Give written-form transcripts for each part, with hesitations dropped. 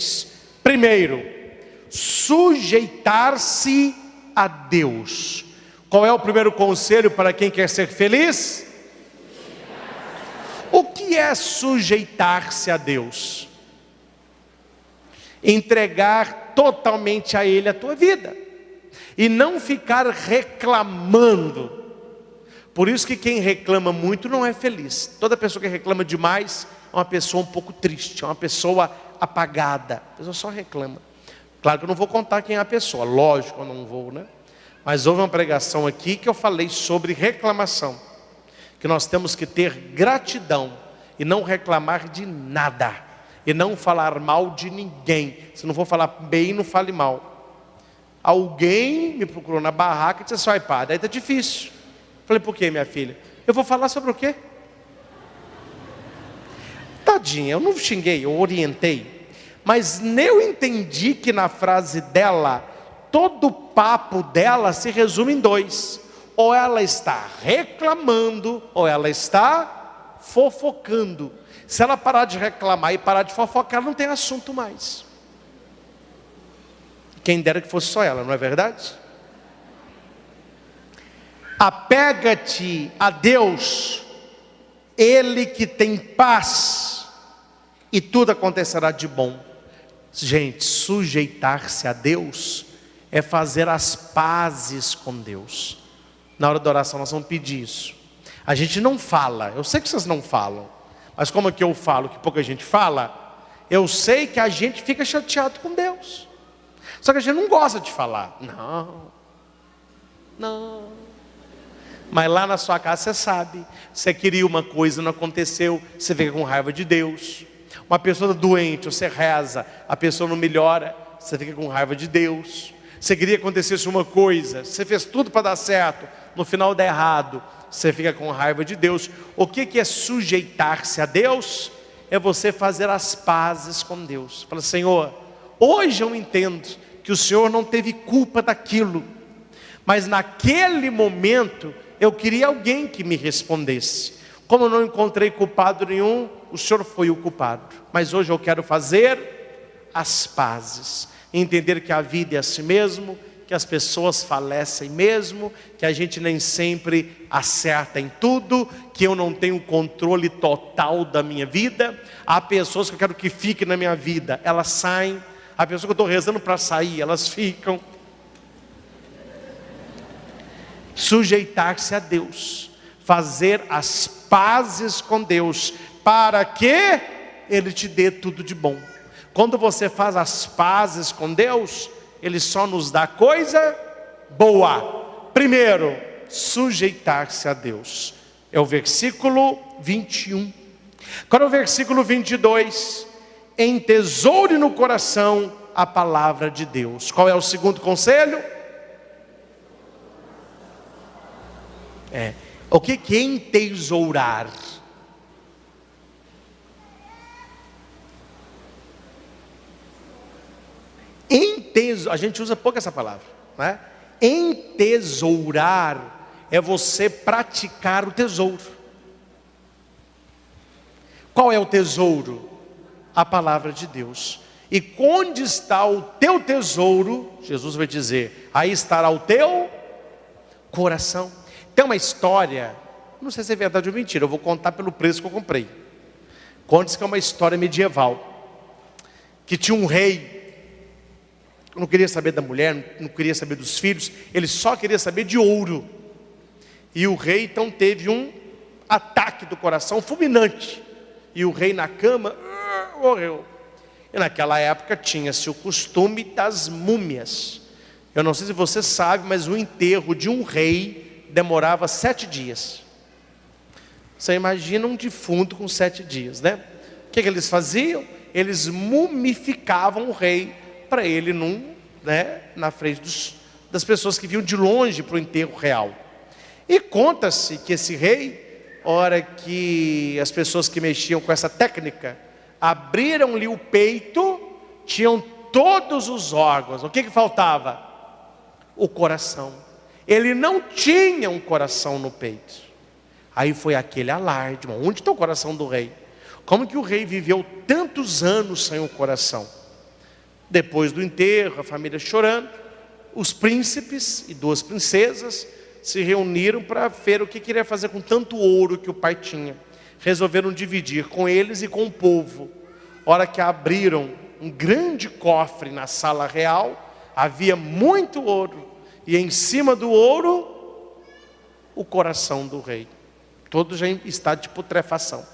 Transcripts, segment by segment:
feliz? Primeiro, sujeitar-se a Deus. Qual é o primeiro conselho para quem quer ser feliz? O que é sujeitar-se a Deus? Entregar totalmente a Ele a tua vida e não ficar reclamando. Por isso que quem reclama muito não é feliz. Toda pessoa que reclama demais é uma pessoa um pouco triste, é uma pessoa apagada. A pessoa só reclama. Claro que eu não vou contar quem é a pessoa, lógico, eu não vou, né? Mas houve uma pregação aqui que eu falei sobre reclamação, que nós temos que ter gratidão e não reclamar de nada, e não falar mal de ninguém. Se não for falar bem, não fale mal. Alguém me procurou na barraca e disse assim: padre, aí está difícil. Falei: por quê, minha filha? Eu vou falar sobre o quê? Tadinha, eu não xinguei, eu orientei. Mas eu entendi que na frase dela, todo o papo dela se resume em dois: ou ela está reclamando, ou ela está fofocando. Se ela parar de reclamar e parar de fofocar, não tem assunto mais. Quem dera que fosse só ela, não é verdade? Apega-te a Deus, Ele que tem paz, e tudo acontecerá de bom. Gente, sujeitar-se a Deus é fazer as pazes com Deus. Na hora da oração nós vamos pedir isso. A gente não fala, eu sei que vocês não falam, mas como é que eu falo, que pouca gente fala, eu sei que a gente fica chateado com Deus. Só que a gente não gosta de falar. Não. Mas lá na sua casa você sabe, você queria uma coisa, não aconteceu, você fica com raiva de Deus. Uma pessoa doente, você reza, a pessoa não melhora, você fica com raiva de Deus. Você queria que acontecesse uma coisa, você fez tudo para dar certo, no final dá errado, você fica com raiva de Deus. O que é sujeitar-se a Deus? É você fazer as pazes com Deus. Fala: Senhor, hoje eu entendo que o Senhor não teve culpa daquilo, mas naquele momento eu queria alguém que me respondesse. Como eu não encontrei culpado nenhum, o Senhor foi o culpado. Mas hoje eu quero fazer as pazes, entender que a vida é assim mesmo, que as pessoas falecem mesmo, que a gente nem sempre acerta em tudo, que eu não tenho controle total da minha vida. Há pessoas que eu quero que fiquem na minha vida, elas saem. Há pessoas que eu estou rezando para sair, elas ficam. Sujeitar-se a Deus, fazer as pazes com Deus, para que Ele te dê tudo de bom. Quando você faz as pazes com Deus, Ele só nos dá coisa boa. Primeiro, sujeitar-se a Deus. É o versículo 21. Agora o versículo 22. Entesoure no coração a palavra de Deus. Qual é o segundo conselho? O que é entesourar? A gente usa pouco essa palavra, né? Entesourar é você praticar o tesouro. Qual é o tesouro? A palavra de Deus. E onde está o teu tesouro? Jesus vai dizer: aí estará o teu coração. Tem uma história, não sei se é verdade ou mentira, eu vou contar pelo preço que eu comprei. Conta-se que é uma história medieval, que tinha um rei, não queria saber da mulher, não queria saber dos filhos, ele só queria saber de ouro. E o rei então teve um ataque do coração fulminante, e o rei na cama morreu. E naquela época tinha-se o costume das múmias. Eu não sei se você sabe, mas o enterro de um rei demorava 7 dias. Você imagina um defunto com 7 dias, né? O que eles faziam? Eles mumificavam o rei, para ele não, né, na frente das pessoas que vinham de longe para o enterro real. E conta-se que esse rei, hora que as pessoas que mexiam com essa técnica abriram-lhe o peito, tinham todos os órgãos. O que faltava? O coração. Ele não tinha um coração no peito. Aí foi aquele alarde: onde está o coração do rei? Como que o rei viveu tantos anos sem um coração? Depois do enterro, a família chorando, os príncipes e 2 princesas se reuniram para ver o que queria fazer com tanto ouro que o pai tinha. Resolveram dividir com eles e com o povo. Hora que abriram um grande cofre na sala real, havia muito ouro, e em cima do ouro, o coração do rei. Todo já em estado de putrefação.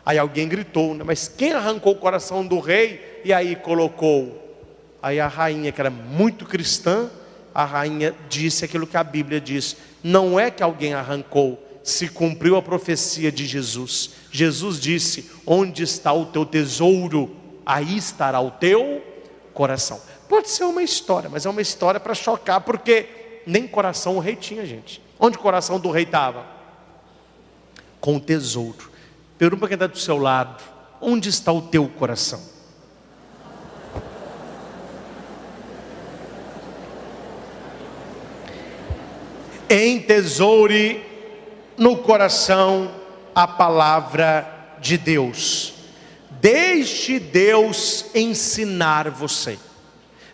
Aí alguém gritou, né? Mas quem arrancou o coração do rei e aí colocou? Aí a rainha, que era muito cristã, a rainha disse aquilo que a Bíblia diz: não é que alguém arrancou, se cumpriu a profecia de Jesus. Jesus disse: onde está o teu tesouro, aí estará o teu coração. Pode ser uma história, mas é uma história para chocar, porque nem coração o rei tinha, gente. Onde o coração do rei estava? Com o tesouro. Pergunta para quem está do seu lado: onde está o teu coração? Entesoure no coração a palavra de Deus. Deixe Deus ensinar você.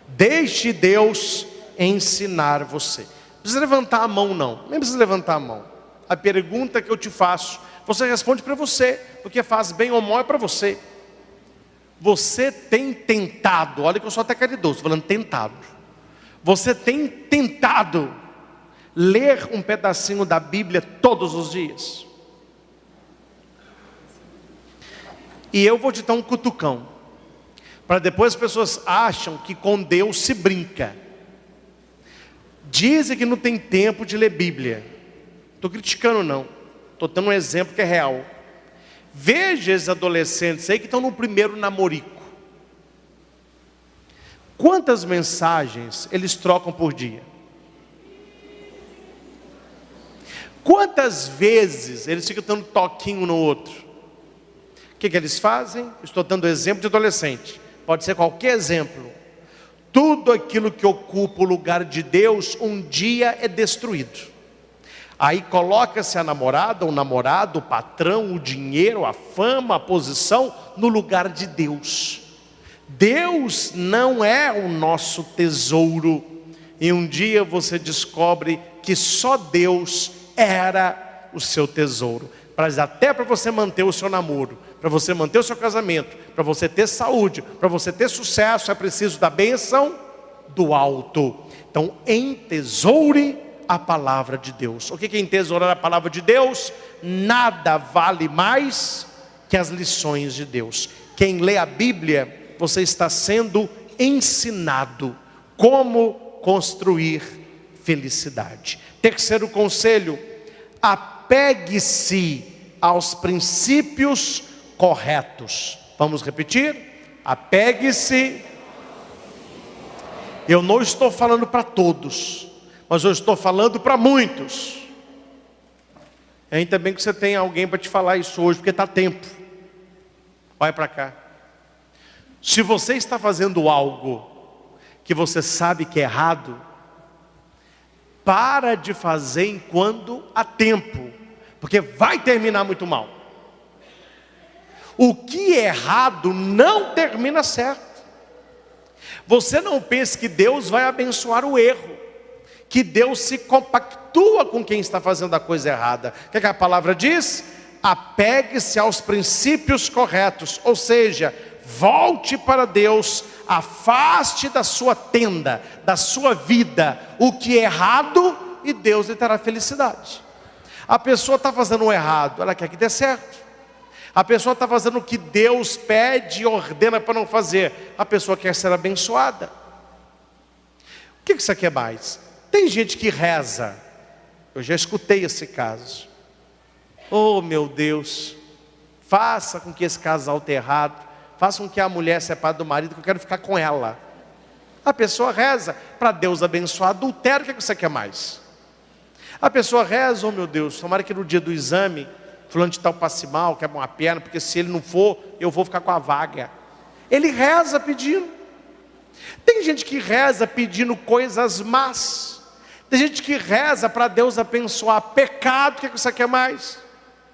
Deixe Deus ensinar você. Não precisa levantar a mão, não. Nem precisa levantar a mão. A pergunta que eu te faço, você responde para você, porque faz bem ou mal é para você. Você tem tentado, olha que eu sou até caridoso, falando tentado. Você tem tentado ler um pedacinho da Bíblia todos os dias? E eu vou te dar um cutucão, para depois as pessoas acham que com Deus se brinca. Dizem que não tem tempo de ler Bíblia. Estou criticando não, estou dando um exemplo que é real. Veja esses adolescentes aí que estão no primeiro namorico. Quantas mensagens eles trocam por dia? Quantas vezes eles ficam dando toquinho no outro? O que eles fazem? Estou dando exemplo de adolescente, pode ser qualquer exemplo. Tudo aquilo que ocupa o lugar de Deus, um dia é destruído. Aí coloca-se a namorada, o namorado, o patrão, o dinheiro, a fama, a posição, no lugar de Deus. Deus não é o nosso tesouro. E um dia você descobre que só Deus era o seu tesouro. Até para você manter o seu namoro, para você manter o seu casamento, para você ter saúde, para você ter sucesso, é preciso da bênção do alto. Então entesoure a palavra de Deus. O que é entesourar a palavra de Deus? Nada vale mais que as lições de Deus. Quem lê a Bíblia, você está sendo ensinado como construir felicidade. Terceiro conselho: apegue-se aos princípios corretos. Vamos repetir? Apegue-se. Eu não estou falando para todos, mas eu estou falando para muitos. Ainda bem que você tem alguém para te falar isso hoje, porque está tempo. Olha para cá. Se você está fazendo algo que você sabe que é errado, para de fazer enquanto há tempo, porque vai terminar muito mal. O que é errado não termina certo. Você não pense que Deus vai abençoar o erro, que Deus se compactua com quem está fazendo a coisa errada. O que a palavra diz? Apegue-se aos princípios corretos, ou seja, volte para Deus, afaste da sua tenda, da sua vida, o que é errado, e Deus lhe terá felicidade. A pessoa está fazendo o errado, ela quer que dê certo. A pessoa está fazendo o que Deus pede e ordena para não fazer, a pessoa quer ser abençoada. O que você quer mais? Tem gente que reza, eu já escutei esse caso. Oh meu Deus, faça com que esse casal esteja errado, faça com que a mulher separe do marido, que eu quero ficar com ela. A pessoa reza para Deus abençoar adultério. O que você quer mais? A pessoa reza: oh meu Deus, tomara que no dia do exame fulano de tal passe mal, quebra uma perna, porque se ele não for, eu vou ficar com a vaga. Ele reza pedindo. Tem gente que reza pedindo coisas más. Tem gente que reza para Deus abençoar pecado. O que você quer mais?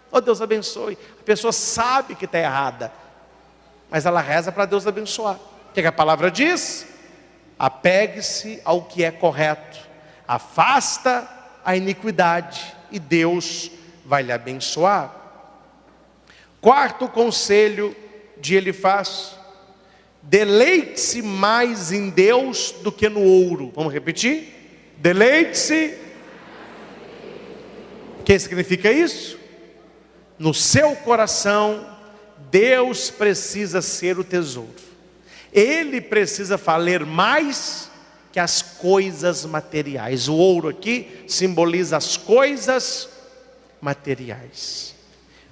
Oh, Deus abençoe. A pessoa sabe que está errada, mas ela reza para Deus abençoar. O que a palavra diz? Apegue-se ao que é correto, afasta a iniquidade e Deus vai lhe abençoar. Quarto conselho de Elifaz: deleite-se mais em Deus do que no ouro. Vamos repetir? Deleite-se. O que significa isso? No seu coração, Deus precisa ser o tesouro. Ele precisa valer mais que as coisas materiais. O ouro aqui simboliza as coisas materiais.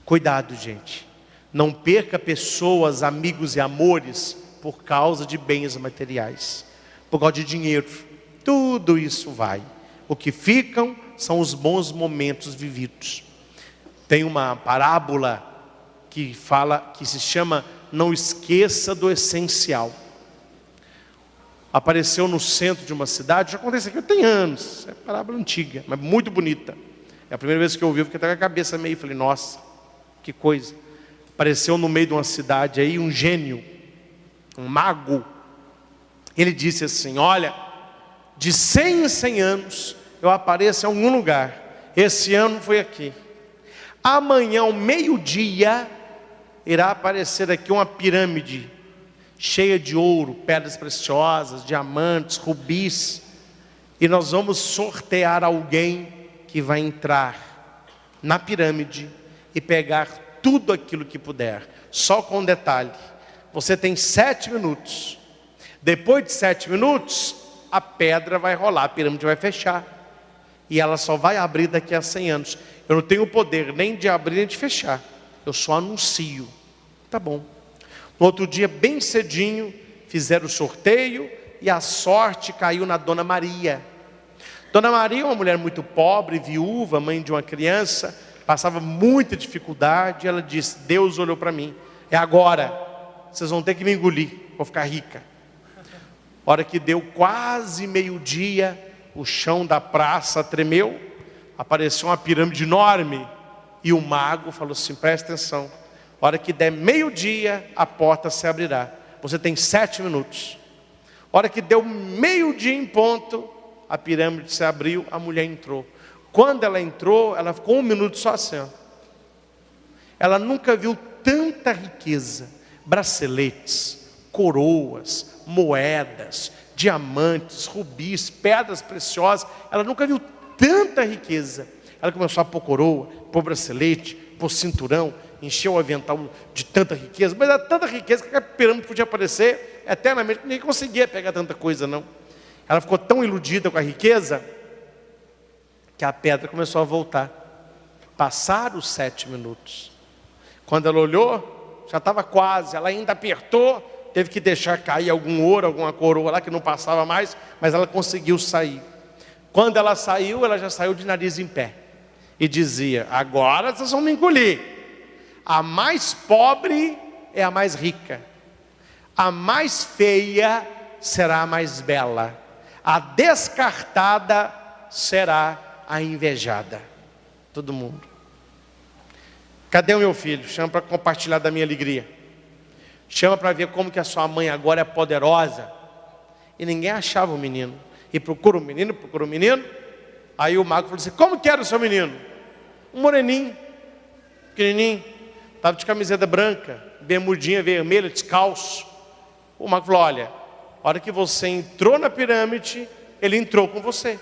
Cuidado, gente. Não perca pessoas, amigos e amores por causa de bens materiais, por causa de dinheiro. Tudo isso vai. O que ficam são os bons momentos vividos. Tem uma parábola que fala, que se chama "Não esqueça do essencial". Apareceu no centro de uma cidade, já aconteceu aqui, tem anos, é parábola antiga, mas muito bonita. É a primeira vez que eu ouvi, eu fiquei até com a cabeça meio, falei, nossa, que coisa. Apareceu no meio de uma cidade aí um gênio, um mago. Ele disse assim: olha, de 100 em 100 anos eu apareço em algum lugar. Esse ano foi aqui. Amanhã ao meio-dia irá aparecer aqui uma pirâmide cheia de ouro, pedras preciosas, diamantes, rubis, e nós vamos sortear alguém que vai entrar na pirâmide e pegar tudo aquilo que puder. Só com um detalhe: você tem 7 minutos. Depois de 7 minutos, a pedra vai rolar, a pirâmide vai fechar, e ela só vai abrir daqui a 100 anos. Eu não tenho o poder nem de abrir nem de fechar, eu só anuncio. Tá bom. No outro dia, bem cedinho, fizeram o sorteio e a sorte caiu na Dona Maria. Dona Maria é uma mulher muito pobre, viúva, mãe de uma criança, passava muita dificuldade. Ela disse: Deus olhou para mim, é agora, vocês vão ter que me engolir, vou ficar rica. Hora que deu quase meio-dia, o chão da praça tremeu, apareceu uma pirâmide enorme, e o mago falou assim: presta atenção, hora que der meio-dia, a porta se abrirá, você tem 7 minutos. Hora que deu meio-dia em ponto, a pirâmide se abriu, a mulher entrou. Quando ela entrou, ela ficou 1 minuto só assim, ó. Ela nunca viu tanta riqueza: braceletes, coroas, moedas, diamantes, rubis, pedras preciosas. Ela nunca viu tanta riqueza. Ela começou a pôr coroa, pôr bracelete, pôr cinturão, encheu o avental de tanta riqueza, mas era tanta riqueza que a pirâmide podia aparecer eternamente, ninguém conseguia pegar tanta coisa não. Ela ficou tão iludida com a riqueza, que a pedra começou a voltar. Passaram os 7 minutos. Quando ela olhou, já estava quase, ela ainda apertou, teve que deixar cair algum ouro, alguma coroa lá que não passava mais, mas ela conseguiu sair. Quando ela saiu, ela já saiu de nariz em pé, e dizia: agora vocês vão me engolir. A mais pobre é a mais rica, a mais feia será a mais bela, a descartada será a invejada. Todo mundo. Cadê o meu filho? Chama para compartilhar da minha alegria. Chama para ver como que a sua mãe agora é poderosa. E ninguém achava o menino. E procura o menino, procura o menino. Aí o mago falou assim: como que era o seu menino? Um moreninho, pequenininho, estava de camiseta branca, bermudinha vermelha, descalço. O mago falou: olha, a hora que você entrou na pirâmide, ele entrou com você.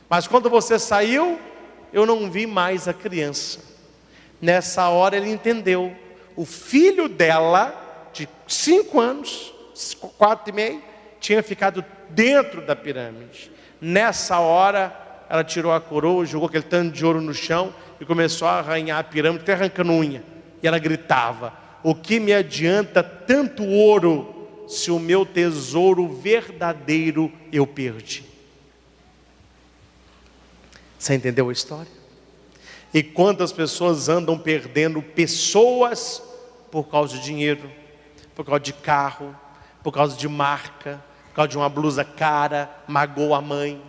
Mas quando você saiu, eu não vi mais a criança. Nessa hora ele entendeu. O filho dela, de 5 anos, 4 e meio, tinha ficado dentro da pirâmide. Nessa hora, ela tirou a coroa, jogou aquele tanto de ouro no chão e começou a arranhar a pirâmide, até arrancando unha. E ela gritava: o que me adianta tanto ouro, se o meu tesouro verdadeiro eu perdi? Você entendeu a história? E quantas pessoas andam perdendo pessoas por causa de dinheiro, por causa de carro, por causa de marca, por causa de uma blusa cara, magoou a mãe.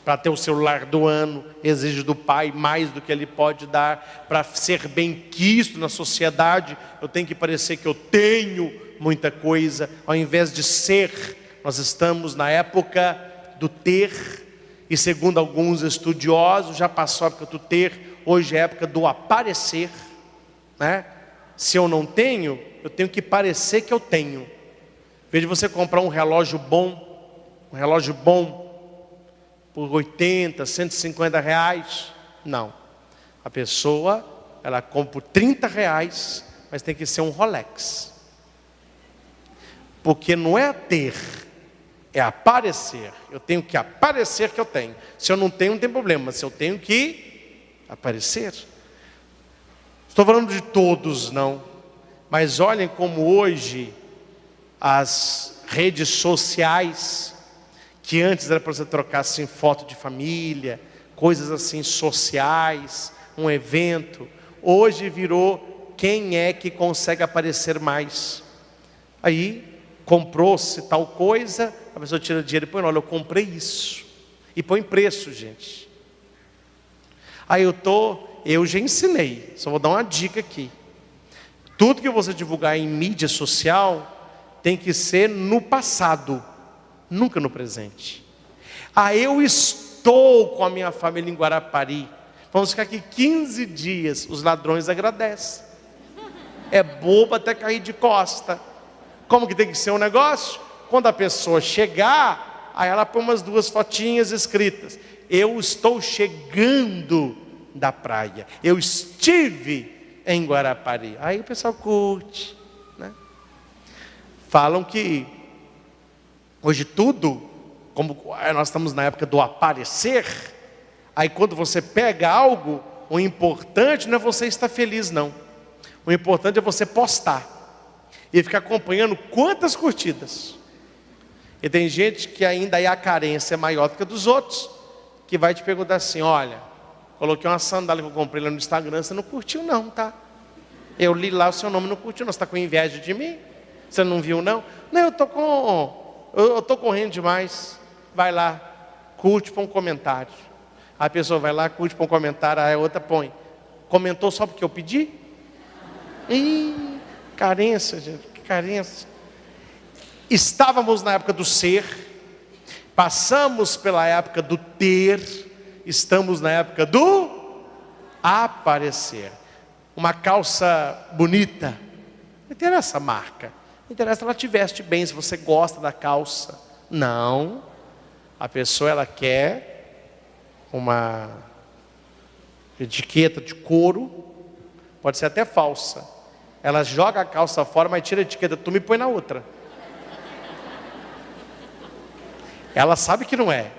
Para ter o celular do ano, exige do pai mais do que ele pode dar. Para ser bem quisto na sociedade, eu tenho que parecer que eu tenho muita coisa, ao invés de ser Nós estamos na época do ter, e segundo alguns estudiosos, já passou a época do ter, hoje é a época do aparecer, né? Se eu não tenho, eu tenho que parecer que eu tenho. Em vez de você comprar um relógio bom por 80, 150 reais, não. A pessoa, ela compra por 30 reais, mas tem que ser um Rolex. Porque não é ter, é aparecer. Eu tenho que aparecer que eu tenho. Se eu não tenho, não tem problema. Se eu tenho que aparecer. Estou falando de todos, não. Mas olhem como hoje as redes sociais, que antes era para você trocar assim foto de família, coisas assim sociais, um evento, hoje virou quem é que consegue aparecer mais. Aí comprou-se tal coisa, a pessoa tira dinheiro e põe, olha, eu comprei isso, e põe preço, gente. Aí eu já ensinei, só vou dar uma dica aqui. Tudo que você divulgar em mídia social tem que ser no passado, nunca no presente. Eu estou com a minha família em Guarapari, vamos ficar aqui 15 dias, os ladrões agradecem. É bobo até cair de costa. Como que tem que ser um negócio? Quando a pessoa chegar, aí ela põe umas 2 fotinhas escritas: eu estou chegando da praia, eu estive em Guarapari. Aí o pessoal curte, né? Falam que hoje tudo, como nós estamos na época do aparecer, aí quando você pega algo, o importante não é você estar feliz, não. O importante é você postar e ficar acompanhando quantas curtidas. E tem gente que ainda aí a carência é maior do que a dos outros, que vai te perguntar assim: olha, coloquei uma sandália que eu comprei lá no Instagram, você não curtiu não, tá? Eu li lá o seu nome, não curtiu não, você está com inveja de mim? Você não viu não? Não, eu estou correndo demais. Vai lá, curte, põe um comentário. A pessoa vai lá, curte, põe um comentário, aí a outra põe: comentou só porque eu pedi? Ih, carência, gente, que carência. Estávamos na época do ser, passamos pela época do ter, estamos na época do aparecer. Uma calça bonita, não interessa a marca, não interessa ela te veste bem, se você gosta da calça. Não, a pessoa ela quer uma etiqueta de couro, pode ser até falsa. Ela joga a calça fora, mas tira a etiqueta, tu me põe na outra. Ela sabe que não é,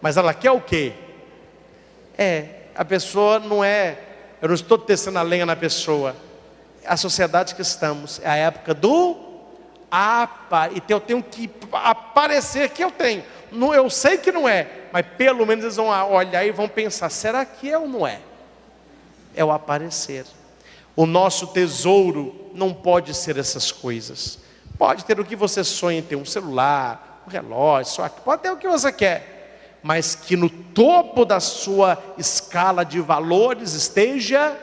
mas ela quer o quê? A pessoa não é, eu não estou tecendo a lenha na pessoa. A sociedade que estamos, é a época do eu tenho que aparecer que eu tenho. Não, eu sei que não é, mas pelo menos eles vão olhar e vão pensar: será que é ou não é? É o aparecer. O nosso tesouro não pode ser essas coisas. Pode ter o que você sonha em ter, um celular, um relógio, pode ter o que você quer, mas que no topo da sua escala de valores esteja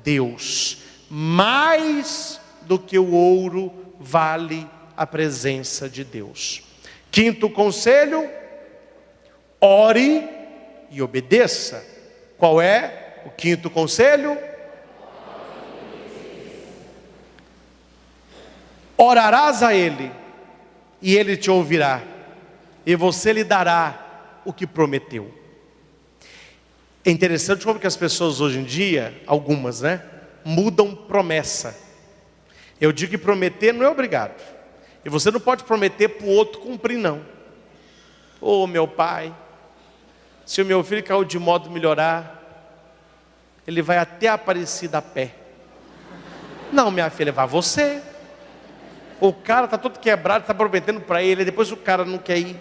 Deus. Mais do que o ouro vale a presença de Deus. Quinto conselho: ore e obedeça. Qual é o quinto conselho? Orarás a Ele, e Ele te ouvirá, e você lhe dará o que prometeu. É interessante como que as pessoas hoje em dia, algumas, né, mudam promessa. Eu digo que prometer não é obrigado, e você não pode prometer para o outro cumprir, não. Meu pai, se o meu filho caiu de modo melhorar, ele vai até Aparecida a pé. Não, minha filha, vai você. O cara está todo quebrado, está prometendo para ele, depois o cara não quer ir.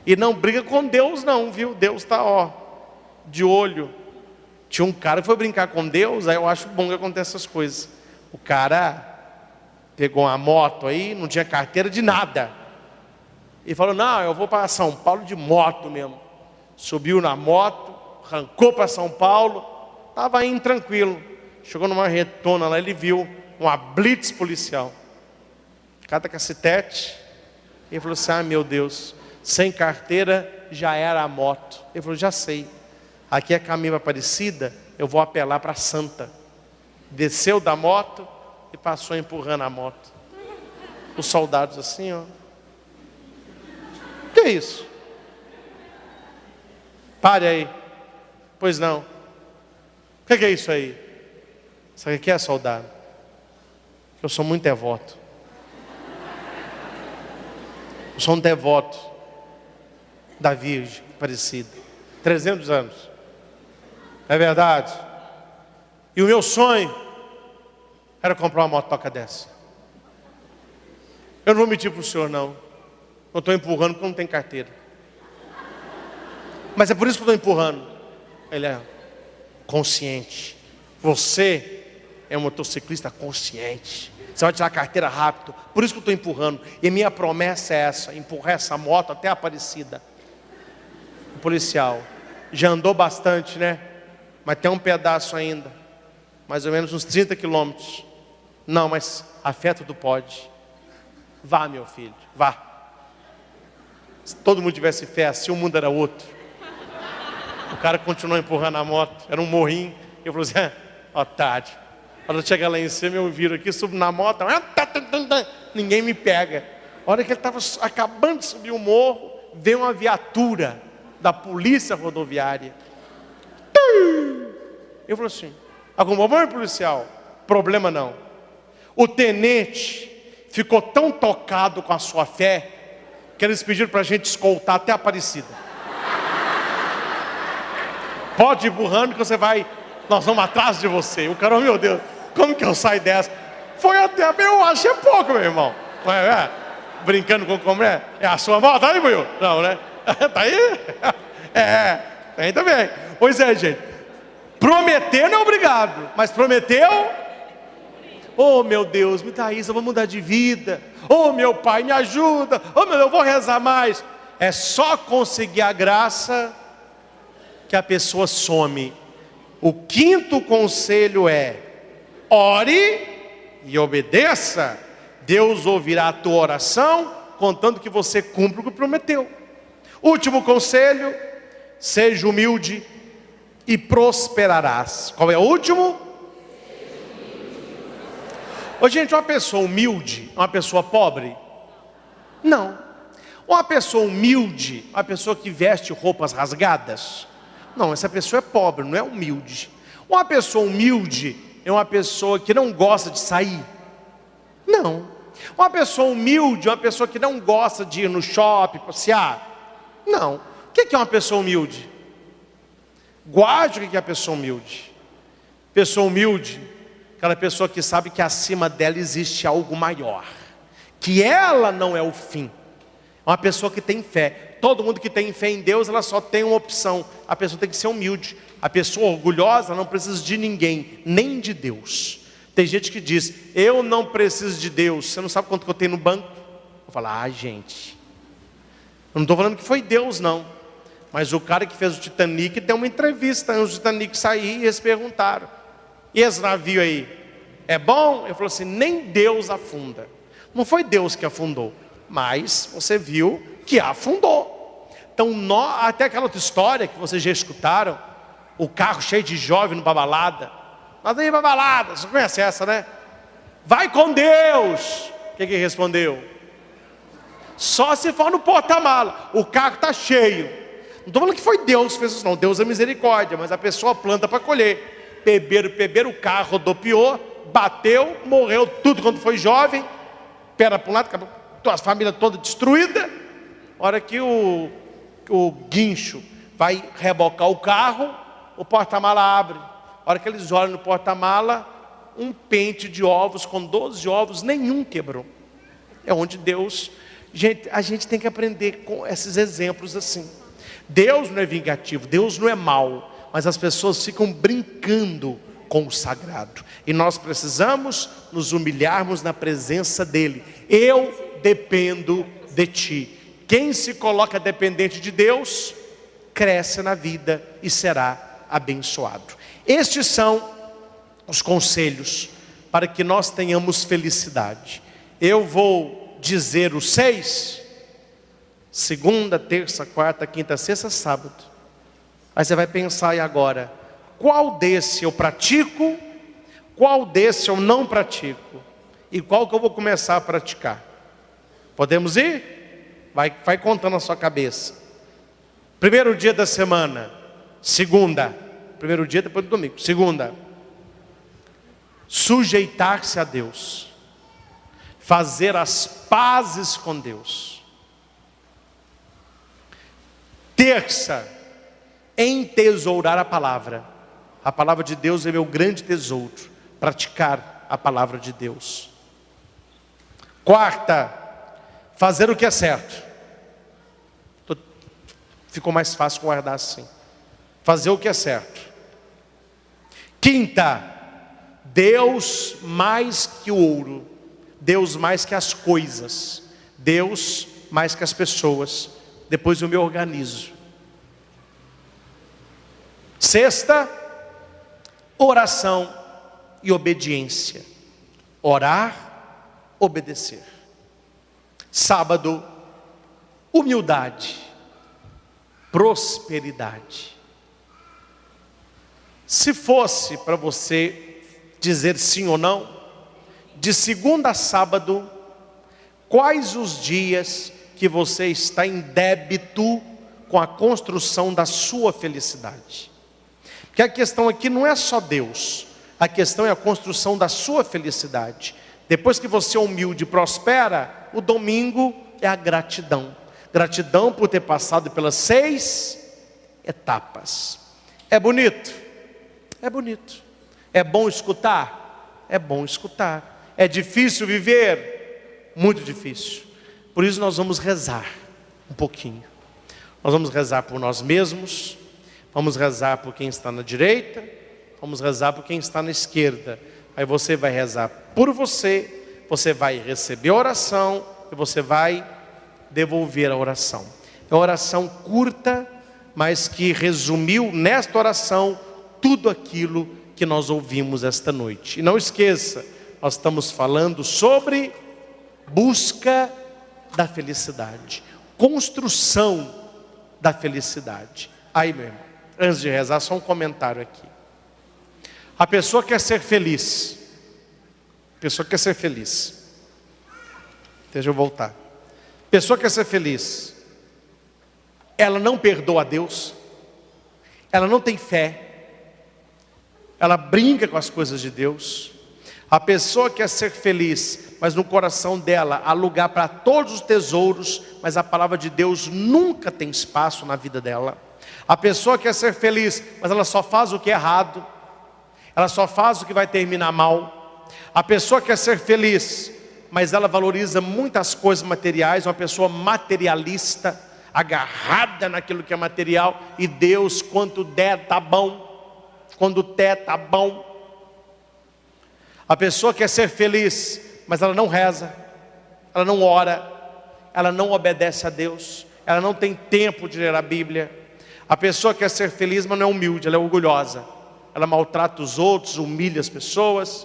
E não briga com Deus não, viu? Deus está de olho. Tinha um cara que foi brincar com Deus, aí eu acho bom que aconteça essas coisas. O cara pegou uma moto aí, não tinha carteira de nada. E falou: não, eu vou para São Paulo de moto mesmo. Subiu na moto, arrancou para São Paulo, estava indo tranquilo. Chegou numa retona lá, ele viu uma blitz policial. Cada cacetete, Ele falou assim: ah, meu Deus, sem carteira já era a moto. Ele falou: já sei, aqui é caminho Aparecida, eu vou apelar para Santa. Desceu da moto e passou empurrando a moto. Os soldados assim, ó. Que é isso? Pare aí. Pois não. O que é isso aí? Sabe o que é, soldado? Eu sou muito devoto. Eu sou um devoto da Virgem Aparecida. 300 anos. É verdade. E o meu sonho era comprar uma motoca dessa. Eu não vou mentir para o senhor, não. Eu estou empurrando porque não tem carteira. Mas é por isso que eu estou empurrando. Ele é consciente. Você é um motociclista consciente. Você vai tirar a carteira rápido. Por isso que eu estou empurrando. E minha promessa é essa: empurrar essa moto até a Aparecida. O policial já andou bastante, né? Mas tem um pedaço ainda, mais ou menos uns 30 quilômetros. Não, mas a fé tudo pode. Vá, meu filho, vá. Se todo mundo tivesse fé assim, o mundo era outro. O cara continuou empurrando a moto. Era um morrinho. Eu falei assim: otário. Quando eu chegar lá em cima, eu viro aqui, subo na moto, ninguém me pega. A hora que ele estava acabando de subir o morro, veio uma viatura da polícia rodoviária. Eu falei assim: algum problema, policial? Problema não. O tenente ficou tão tocado com a sua fé que eles pediram para a gente escoltar até a Aparecida. Pode ir empurrando que você vai, nós vamos atrás de você. O cara: oh, meu Deus, como que eu saio dessa? Foi até, eu achei pouco, meu irmão. Brincando com como é? É a sua moto, tá aí, Buiu? Não, né? Tá aí? Tem também. Pois é, gente. Prometer não é obrigado, mas prometeu. Oh, meu Deus, me dá isso, eu vou mudar de vida. Oh, meu pai, me ajuda. Oh, meu Deus, eu vou rezar mais. É só conseguir a graça que a pessoa some. O quinto conselho é: ore e obedeça. Deus ouvirá a tua oração, contando que você cumpre o que prometeu. Último conselho: seja humilde e prosperarás. Qual é o último? Ô, gente, uma pessoa humilde é uma pessoa pobre? Não. Uma pessoa humilde, uma pessoa que veste roupas rasgadas? Não, essa pessoa é pobre, não é humilde. Uma pessoa humilde é uma pessoa que não gosta de sair? Não. Uma pessoa humilde é uma pessoa que não gosta de ir no shopping, passear? Não. O que é uma pessoa humilde? Guarde o que é a pessoa humilde. Pessoa humilde, aquela pessoa que sabe que acima dela existe algo maior, que ela não é o fim. Uma pessoa que tem fé. Todo mundo que tem fé em Deus, ela só tem uma opção: a pessoa tem que ser humilde. A pessoa orgulhosa não precisa de ninguém, nem de Deus. Tem gente que diz: eu não preciso de Deus. Você não sabe quanto que eu tenho no banco? Eu falo: gente, eu não estou falando que foi Deus, não. Mas o cara que fez o Titanic deu uma entrevista antes do Titanic sair, e eles perguntaram: e esse navio aí, é bom? Ele falou assim: nem Deus afunda. Não foi Deus que afundou, mas você viu que afundou. Então, até aquela outra história que vocês já escutaram, o carro cheio de jovem numa balada. Nós vamos para balada, você conhece essa, né? Vai com Deus. O que ele respondeu? Só se for no porta-mala, o carro está cheio. Não estou falando que foi Deus que fez isso, não. Deus é misericórdia, mas a pessoa planta para colher. Beberam, o carro rodopiou, bateu, morreu tudo quando foi jovem. Pera para um lado, acabou a família toda destruída. A hora que o guincho vai rebocar o carro, o porta-mala abre. A hora que eles olham no porta-mala, um pente de ovos com 12 ovos, nenhum quebrou. É onde Deus... Gente, a gente tem que aprender com esses exemplos assim. Deus não é vingativo, Deus não é mau, mas as pessoas ficam brincando com o sagrado. E nós precisamos nos humilharmos na presença dEle. Eu dependo de Ti. Quem se coloca dependente de Deus, cresce na vida e será abençoado. Estes são os conselhos para que nós tenhamos felicidade. Eu vou dizer os 6 segunda, terça, quarta, quinta, sexta, sábado. Aí você vai pensar, e agora? Qual desse eu pratico? Qual desse eu não pratico? E qual que eu vou começar a praticar? Podemos ir? Vai contando na sua cabeça. Primeiro dia da semana, segunda. Primeiro dia depois do domingo. Segunda, sujeitar-se a Deus. Fazer as pazes com Deus. Terça, entesourar a palavra. A palavra de Deus é meu grande tesouro. Praticar a palavra de Deus. Quarta, fazer o que é certo. Ficou mais fácil guardar assim. Fazer o que é certo. Quinta, Deus mais que o ouro. Deus mais que as coisas. Deus mais que as pessoas. Depois eu me organizo. Sexta, oração e obediência. Orar, obedecer. Sábado, humildade, prosperidade. Se fosse para você dizer sim ou não, de segunda a sábado, quais os dias que você está em débito com a construção da sua felicidade? Porque a questão aqui não é só Deus, a questão é a construção da sua felicidade. Depois que você é humilde e prospera, o domingo é a gratidão. Gratidão por ter passado pelas 6 etapas. É bonito? É bonito. É bom escutar? É bom escutar. É difícil viver? Muito difícil. Por isso nós vamos rezar um pouquinho. Nós vamos rezar por nós mesmos, vamos rezar por quem está na direita, vamos rezar por quem está na esquerda. Aí você vai rezar por você, você vai receber a oração e você vai devolver a oração. É uma oração curta, mas que resumiu nesta oração tudo aquilo que nós ouvimos esta noite. E não esqueça, nós estamos falando sobre busca da felicidade, construção da felicidade. Aí, meu irmão, antes de rezar, só um comentário aqui. A pessoa quer ser feliz. A pessoa quer ser feliz. Deixa eu voltar. A pessoa quer ser feliz. Ela não perdoa a Deus. Ela não tem fé. Ela brinca com as coisas de Deus. A pessoa quer ser feliz, mas no coração dela há lugar para todos os tesouros, mas a palavra de Deus nunca tem espaço na vida dela. A pessoa quer ser feliz, mas ela só faz o que é errado. Ela só faz o que vai terminar mal. A pessoa quer ser feliz, mas ela valoriza muitas coisas materiais. Uma pessoa materialista, agarrada naquilo que é material. E Deus, quanto der, tá bom. Quando der, tá bom. A pessoa quer ser feliz, mas ela não reza, ela não ora, ela não obedece a Deus, ela não tem tempo de ler a Bíblia. A pessoa quer ser feliz, mas não é humilde, ela é orgulhosa. Ela maltrata os outros, humilha as pessoas,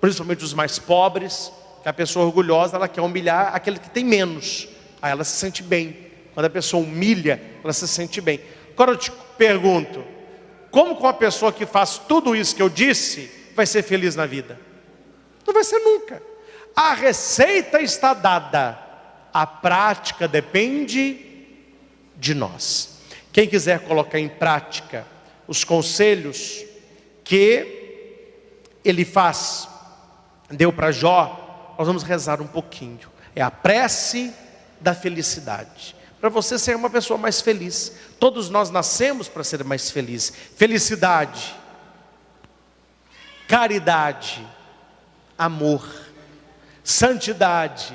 principalmente os mais pobres. Que a pessoa orgulhosa, ela quer humilhar aquele que tem menos. Aí ela se sente bem. Quando a pessoa humilha, ela se sente bem. Agora eu te pergunto, como com uma pessoa que faz tudo isso que eu disse, vai ser feliz na vida? Não vai ser nunca. A receita está dada, a prática depende de nós. Quem quiser colocar em prática os conselhos que ele deu para Jó, nós vamos rezar um pouquinho. É a prece da felicidade, para você ser uma pessoa mais feliz. Todos nós nascemos para ser mais felizes. Felicidade, caridade, amor, santidade,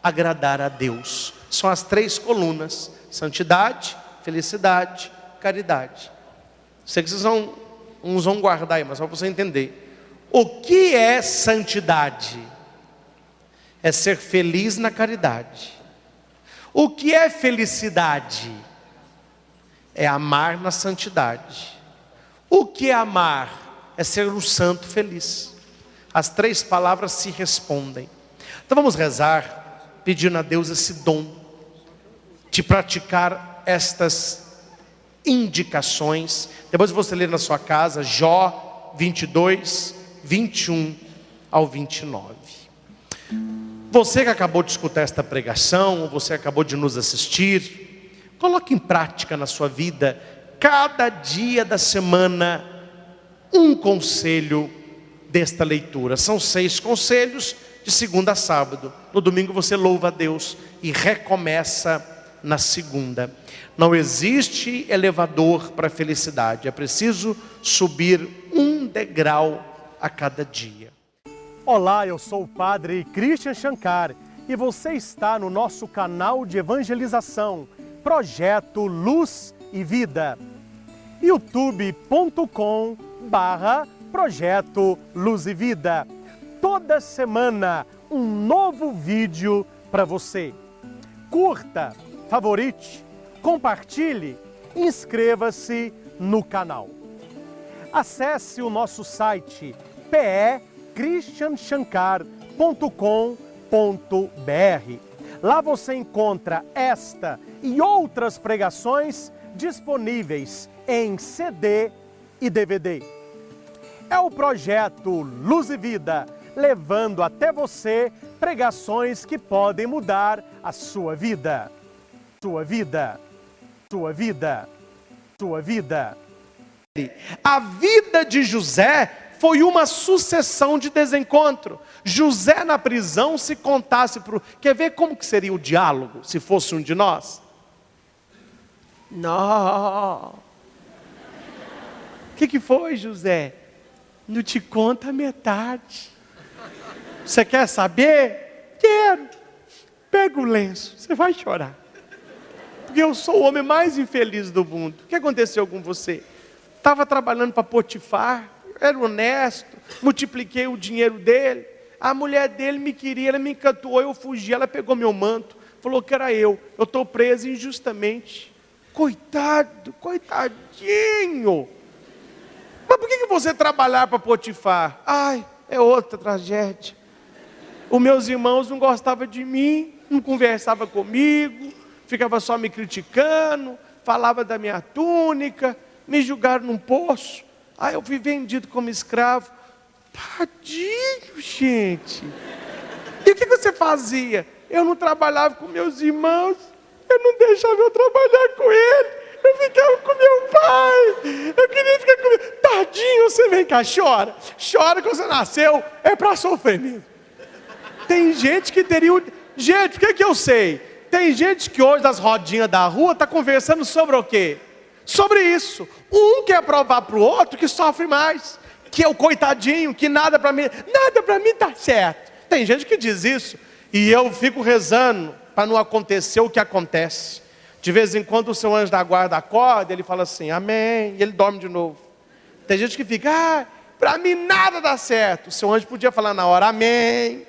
agradar a Deus. São as 3 colunas: santidade, felicidade, caridade. Sei que uns vão guardar aí, mas só para você entender. O que é santidade? É ser feliz na caridade. O que é felicidade? É amar na santidade. O que é amar? É ser um santo feliz. As 3 palavras se respondem. Então vamos rezar, pedindo a Deus esse dom de praticar estas indicações. Depois você lê na sua casa Jó 22, 21 ao 29. Você que acabou de escutar esta pregação, você que acabou de nos assistir, coloque em prática na sua vida, cada dia da semana, um conselho desta leitura. São 6 conselhos, de segunda a sábado. No domingo você louva a Deus e recomeça na segunda. Não existe elevador para a felicidade, é preciso subir um degrau a cada dia. Olá, eu sou o Padre Christian Shankar e você está no nosso canal de evangelização, Projeto Luz e Vida, youtube.com/Projeto Luz e Vida. Toda semana um novo vídeo para você. Curta, favorite, compartilhe, inscreva-se no canal. Acesse o nosso site christianshankar.com.br. Lá você encontra esta e outras pregações disponíveis em CD e DVD. É o projeto Luz e Vida, levando até você pregações que podem mudar a sua vida. Sua vida, sua vida, sua vida. A vida de José foi uma sucessão de desencontro. José na prisão, se contasse para o... Quer ver como que seria o diálogo, se fosse um de nós? Não. O que foi, José? Não te conta a metade. Você quer saber? Quero. Pega o lenço, você vai chorar. Porque eu sou o homem mais infeliz do mundo. O que aconteceu com você? Estava trabalhando para Potifar, era honesto, multipliquei o dinheiro dele. A mulher dele me queria, ela me encantou, eu fugi, ela pegou meu manto, falou que era eu estou preso injustamente. Coitado, coitadinho. Mas por que você trabalhar para Potifar? Ai, é outra tragédia. Os meus irmãos não gostavam de mim, não conversavam comigo, ficava só me criticando, falava da minha túnica, me julgaram num poço. Aí eu fui vendido como escravo. Tadinho, gente. E o que você fazia? Eu não trabalhava com meus irmãos, eu não deixava eu trabalhar com ele, eu ficava com meu pai, eu queria ficar com ele. Tadinho, você vem cá, chora que você nasceu, é para sofrer mesmo. Tem gente que teria... Gente, o que eu sei? Tem gente que hoje, nas rodinhas da rua, está conversando sobre o quê? Sobre isso. Um quer provar para o outro que sofre mais, que é o coitadinho, que nada para mim está certo. Tem gente que diz isso, e eu fico rezando para não acontecer o que acontece. De vez em quando o seu anjo da guarda acorda, ele fala assim, amém, e ele dorme de novo. Tem gente que fica, para mim nada dá certo. O seu anjo podia falar na hora, amém.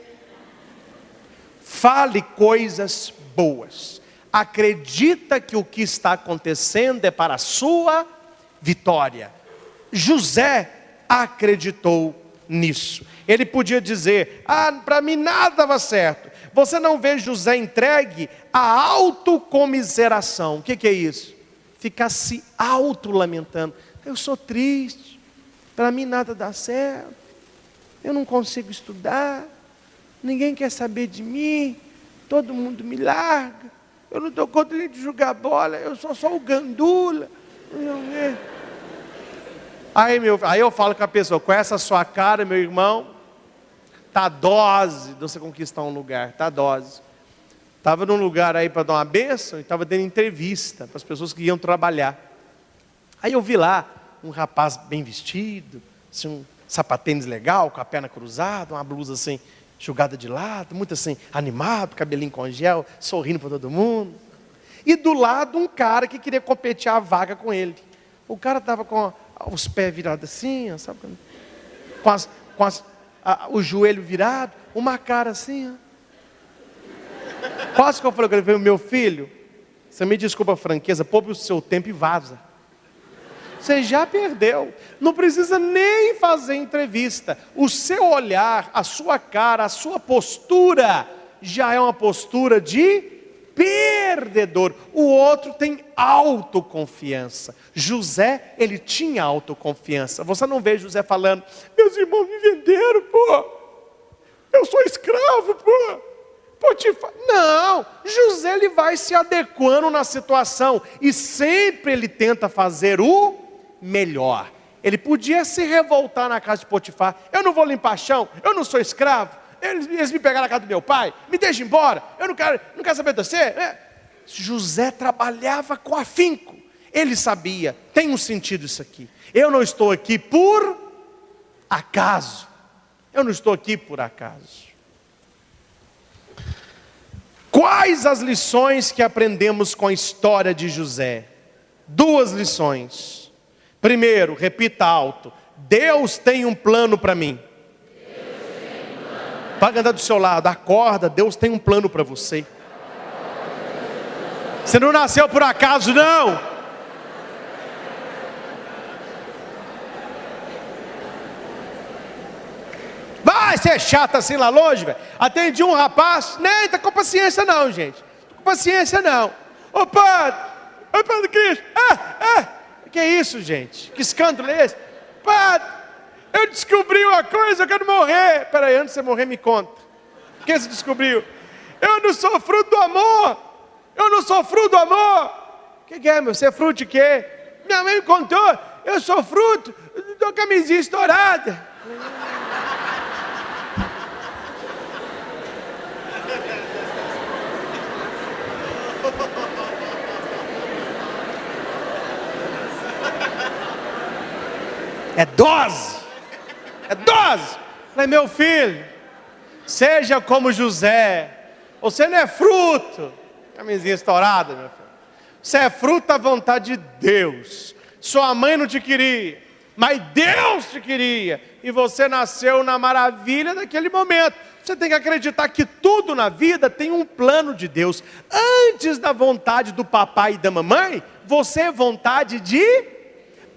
Fale coisas boas. Acredita que o que está acontecendo é para a sua vitória. José acreditou nisso. Ele podia dizer, para mim nada dava certo. Você não vê José entregue à autocomiseração. O que é isso? Ficar se auto-lamentando. Eu sou triste, para mim nada dá certo, eu não consigo estudar, ninguém quer saber de mim, todo mundo me larga, eu não estou contra nem de jogar bola, eu sou só o gandula. Aí eu falo com a pessoa, com essa sua cara, meu irmão, tá dose de você conquistar um lugar, tá dose. Estava num lugar aí para dar uma bênção, e estava dando entrevista para as pessoas que iam trabalhar. Aí eu vi lá um rapaz bem vestido, assim, um sapatênis legal, com a perna cruzada, uma blusa assim, jogada de lado, muito assim, animado, cabelinho com gel, sorrindo para todo mundo. E do lado um cara que queria competir a vaga com ele. O cara estava com os pés virados assim, sabe? O joelho virado, uma cara assim, ó. Quase que eu falei com ele, meu filho, você me desculpa a franqueza, poupe o seu tempo e vaza. Você já perdeu, não precisa nem fazer entrevista. O seu olhar, a sua cara, a sua postura, já é uma postura de perdedor. O outro tem autoconfiança. José, ele tinha autoconfiança. Você não vê José falando: meus irmãos me venderam, pô. Eu sou escravo, pô. Potifar. Não, José, ele vai se adequando na situação. E sempre ele tenta fazer o melhor. Ele podia se revoltar na casa de Potifar: eu não vou limpar chão, eu não sou escravo. Eles me pegaram na casa do meu pai, me deixam embora, eu não quero saber de você. José trabalhava com afinco. Ele sabia: tem um sentido isso aqui. Eu não estou aqui por acaso. Eu não estou aqui por acaso. Quais as lições que aprendemos com a história de José? 2 lições. Primeiro, repita alto: Deus tem um plano para mim. Pode andar do seu lado, acorda, Deus tem um plano para você. Você não nasceu por acaso, não. Vai ser chato assim lá longe, velho. Atendi um rapaz, nem tá com paciência não, gente. Tô com paciência não. Ô padre Cristo, que é isso, gente? Que escândalo é esse? Padre, eu descobri uma coisa, eu quero morrer. Peraí, antes de você morrer, me conta. O que você descobriu? Eu não sou fruto do amor. Eu não sou fruto do amor. O que é, meu? Você é fruto de quê? Minha mãe me contou. Eu sou fruto da camisinha estourada. É dose. É dose. Falei: meu filho, seja como José. Você não é fruto. Camisinha estourada, meu filho. Você é fruto da vontade de Deus. Sua mãe não te queria, mas Deus te queria. E você nasceu na maravilha daquele momento. Você tem que acreditar que tudo na vida tem um plano de Deus. Antes da vontade do papai e da mamãe, você é vontade de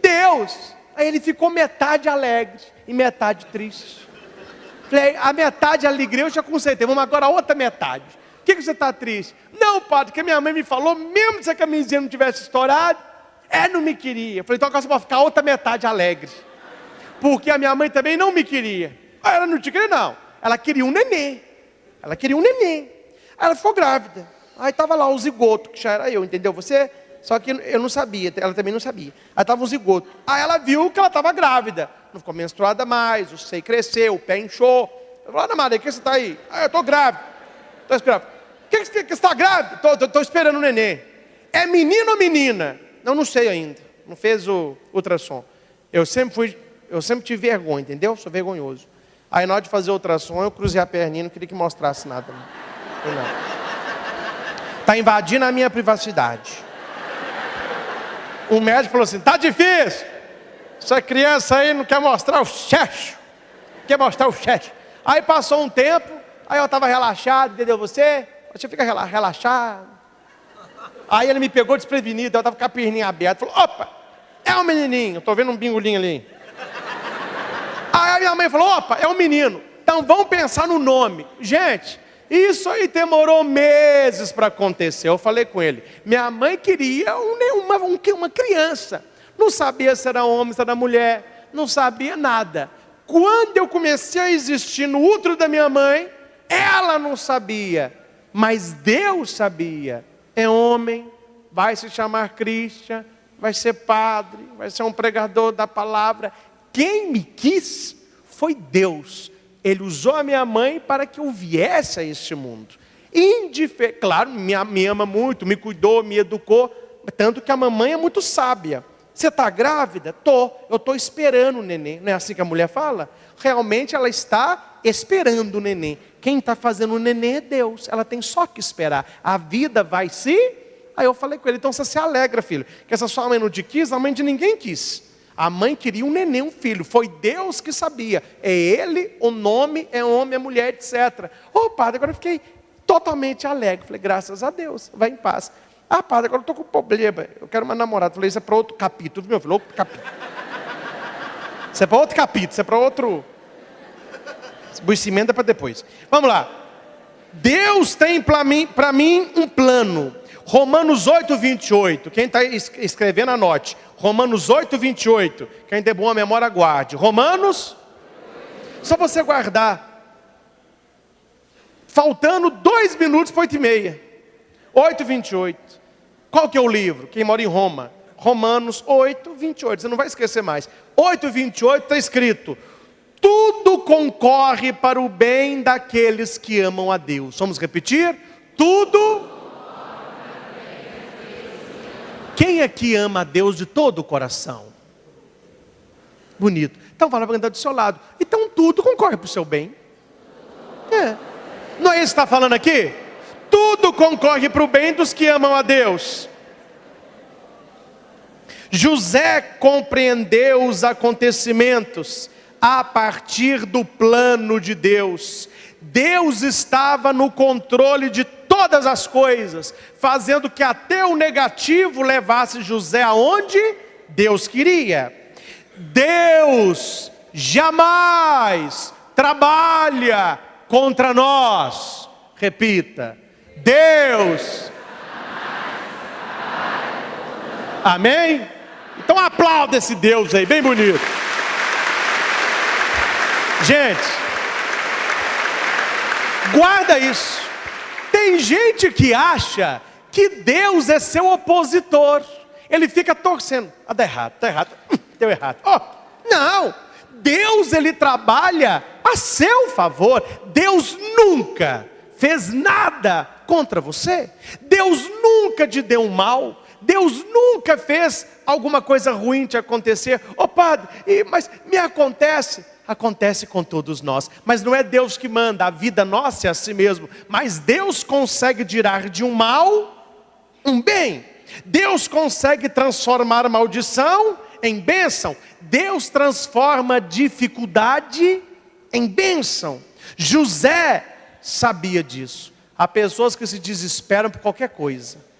Deus. Aí ele ficou metade alegre e metade triste. Falei: a metade alegria eu já consertei, vamos agora a outra metade. O que você está triste? Não, padre, que minha mãe me falou, mesmo se a camisinha não tivesse estourado, não me queria. Eu falei: então agora você pode ficar a outra metade alegre. Porque a minha mãe também não me queria. Ela não te queria, não. Ela queria um neném. Aí ela ficou grávida. Aí estava lá o zigoto, que já era eu, entendeu? Só que eu não sabia, ela também não sabia. Aí estava um zigoto. Aí ela viu que ela estava grávida. Não ficou menstruada mais, o seio cresceu, o pé inchou. Eu falei: Ana Maria, o que você está aí? Eu estou grávida. Estou grávida. O que você está grávida? Estou esperando o neném. É menino ou menina? Não sei ainda. Não fez o ultrassom. Eu sempre tive vergonha, entendeu? Sou vergonhoso. Aí na hora de fazer o ultrassom, eu cruzei a perninha, não queria que mostrasse nada. Não. Está invadindo a minha privacidade. O médico falou assim: tá difícil. Essa criança aí não quer mostrar o checho. Aí passou um tempo, aí eu estava relaxado, entendeu? Você fica relaxado. Aí ele me pegou desprevenido, eu estava com a perninha aberta. Falou: opa, é um menininho, estou vendo um bingolinho ali. Aí a minha mãe falou: opa, é um menino. Então vamos pensar no nome. Gente, isso aí demorou meses para acontecer. Eu falei com ele: minha mãe queria uma criança. Não sabia se era homem, se era mulher. Não sabia nada. Quando eu comecei a existir no útero da minha mãe, ela não sabia. Mas Deus sabia. É homem, vai se chamar Christian, vai ser padre, vai ser um pregador da palavra. Quem me quis foi Deus. Ele usou a minha mãe para que eu viesse a este mundo. Claro, me ama muito, me cuidou, me educou. Tanto que a mamãe é muito sábia. Você está grávida? Eu estou esperando o neném. Não é assim que a mulher fala? Realmente ela está esperando o neném. Quem está fazendo o neném é Deus. Ela tem só que esperar. A vida vai se... Aí eu falei com ele: então você se alegra, filho, que essa sua mãe não te quis, a mãe de ninguém quis. A mãe queria um neném, um filho. Foi Deus que sabia. É ele, o nome, é homem, é mulher, etc. Padre, agora eu fiquei totalmente alegre. Falei: graças a Deus, vai em paz. Padre, agora eu estou com problema. Eu quero uma namorada. Falei: isso é para outro capítulo, meu filho. Outro capítulo. Isso é para outro capítulo, isso é para outro... Bucimento é para depois. Vamos lá. Deus tem para mim um plano. Romanos 8, 28. Quem está escrevendo, anote. Romanos 8, 28. Quem tem boa memória, guarde. Romanos, só você guardar. Faltando 2 minutos para 8h30. 8, 28. Qual que é o livro? Quem mora em Roma? Romanos 8, 28. Você não vai esquecer mais. 8, 28 está escrito: tudo concorre para o bem daqueles que amam a Deus. Vamos repetir? Tudo. Quem aqui ama a Deus de todo o coração? Bonito. Então fala para quem está do seu lado. Então tudo concorre para o seu bem. Não é isso que está falando aqui? Tudo concorre para o bem dos que amam a Deus. José compreendeu os acontecimentos a partir do plano de Deus. Deus estava no controle de todas as coisas, fazendo que até o negativo levasse José aonde Deus queria. Deus jamais trabalha contra nós. Repita: Deus. Amém? Então aplauda esse Deus aí, bem bonito. Gente, guarda isso. Tem gente que acha que Deus é seu opositor. Ele fica torcendo. Dá errado, deu errado. Não, Deus ele trabalha a seu favor. Deus nunca fez nada contra você. Deus nunca te deu um mal. Deus nunca fez alguma coisa ruim te acontecer. Padre, mas me acontece com todos nós. Mas não é Deus que manda, a vida nossa é a si mesmo. Mas Deus consegue tirar de um mal um bem. Deus consegue transformar maldição em bênção. Deus transforma dificuldade em bênção. José sabia disso. Há pessoas que se desesperam por qualquer coisa.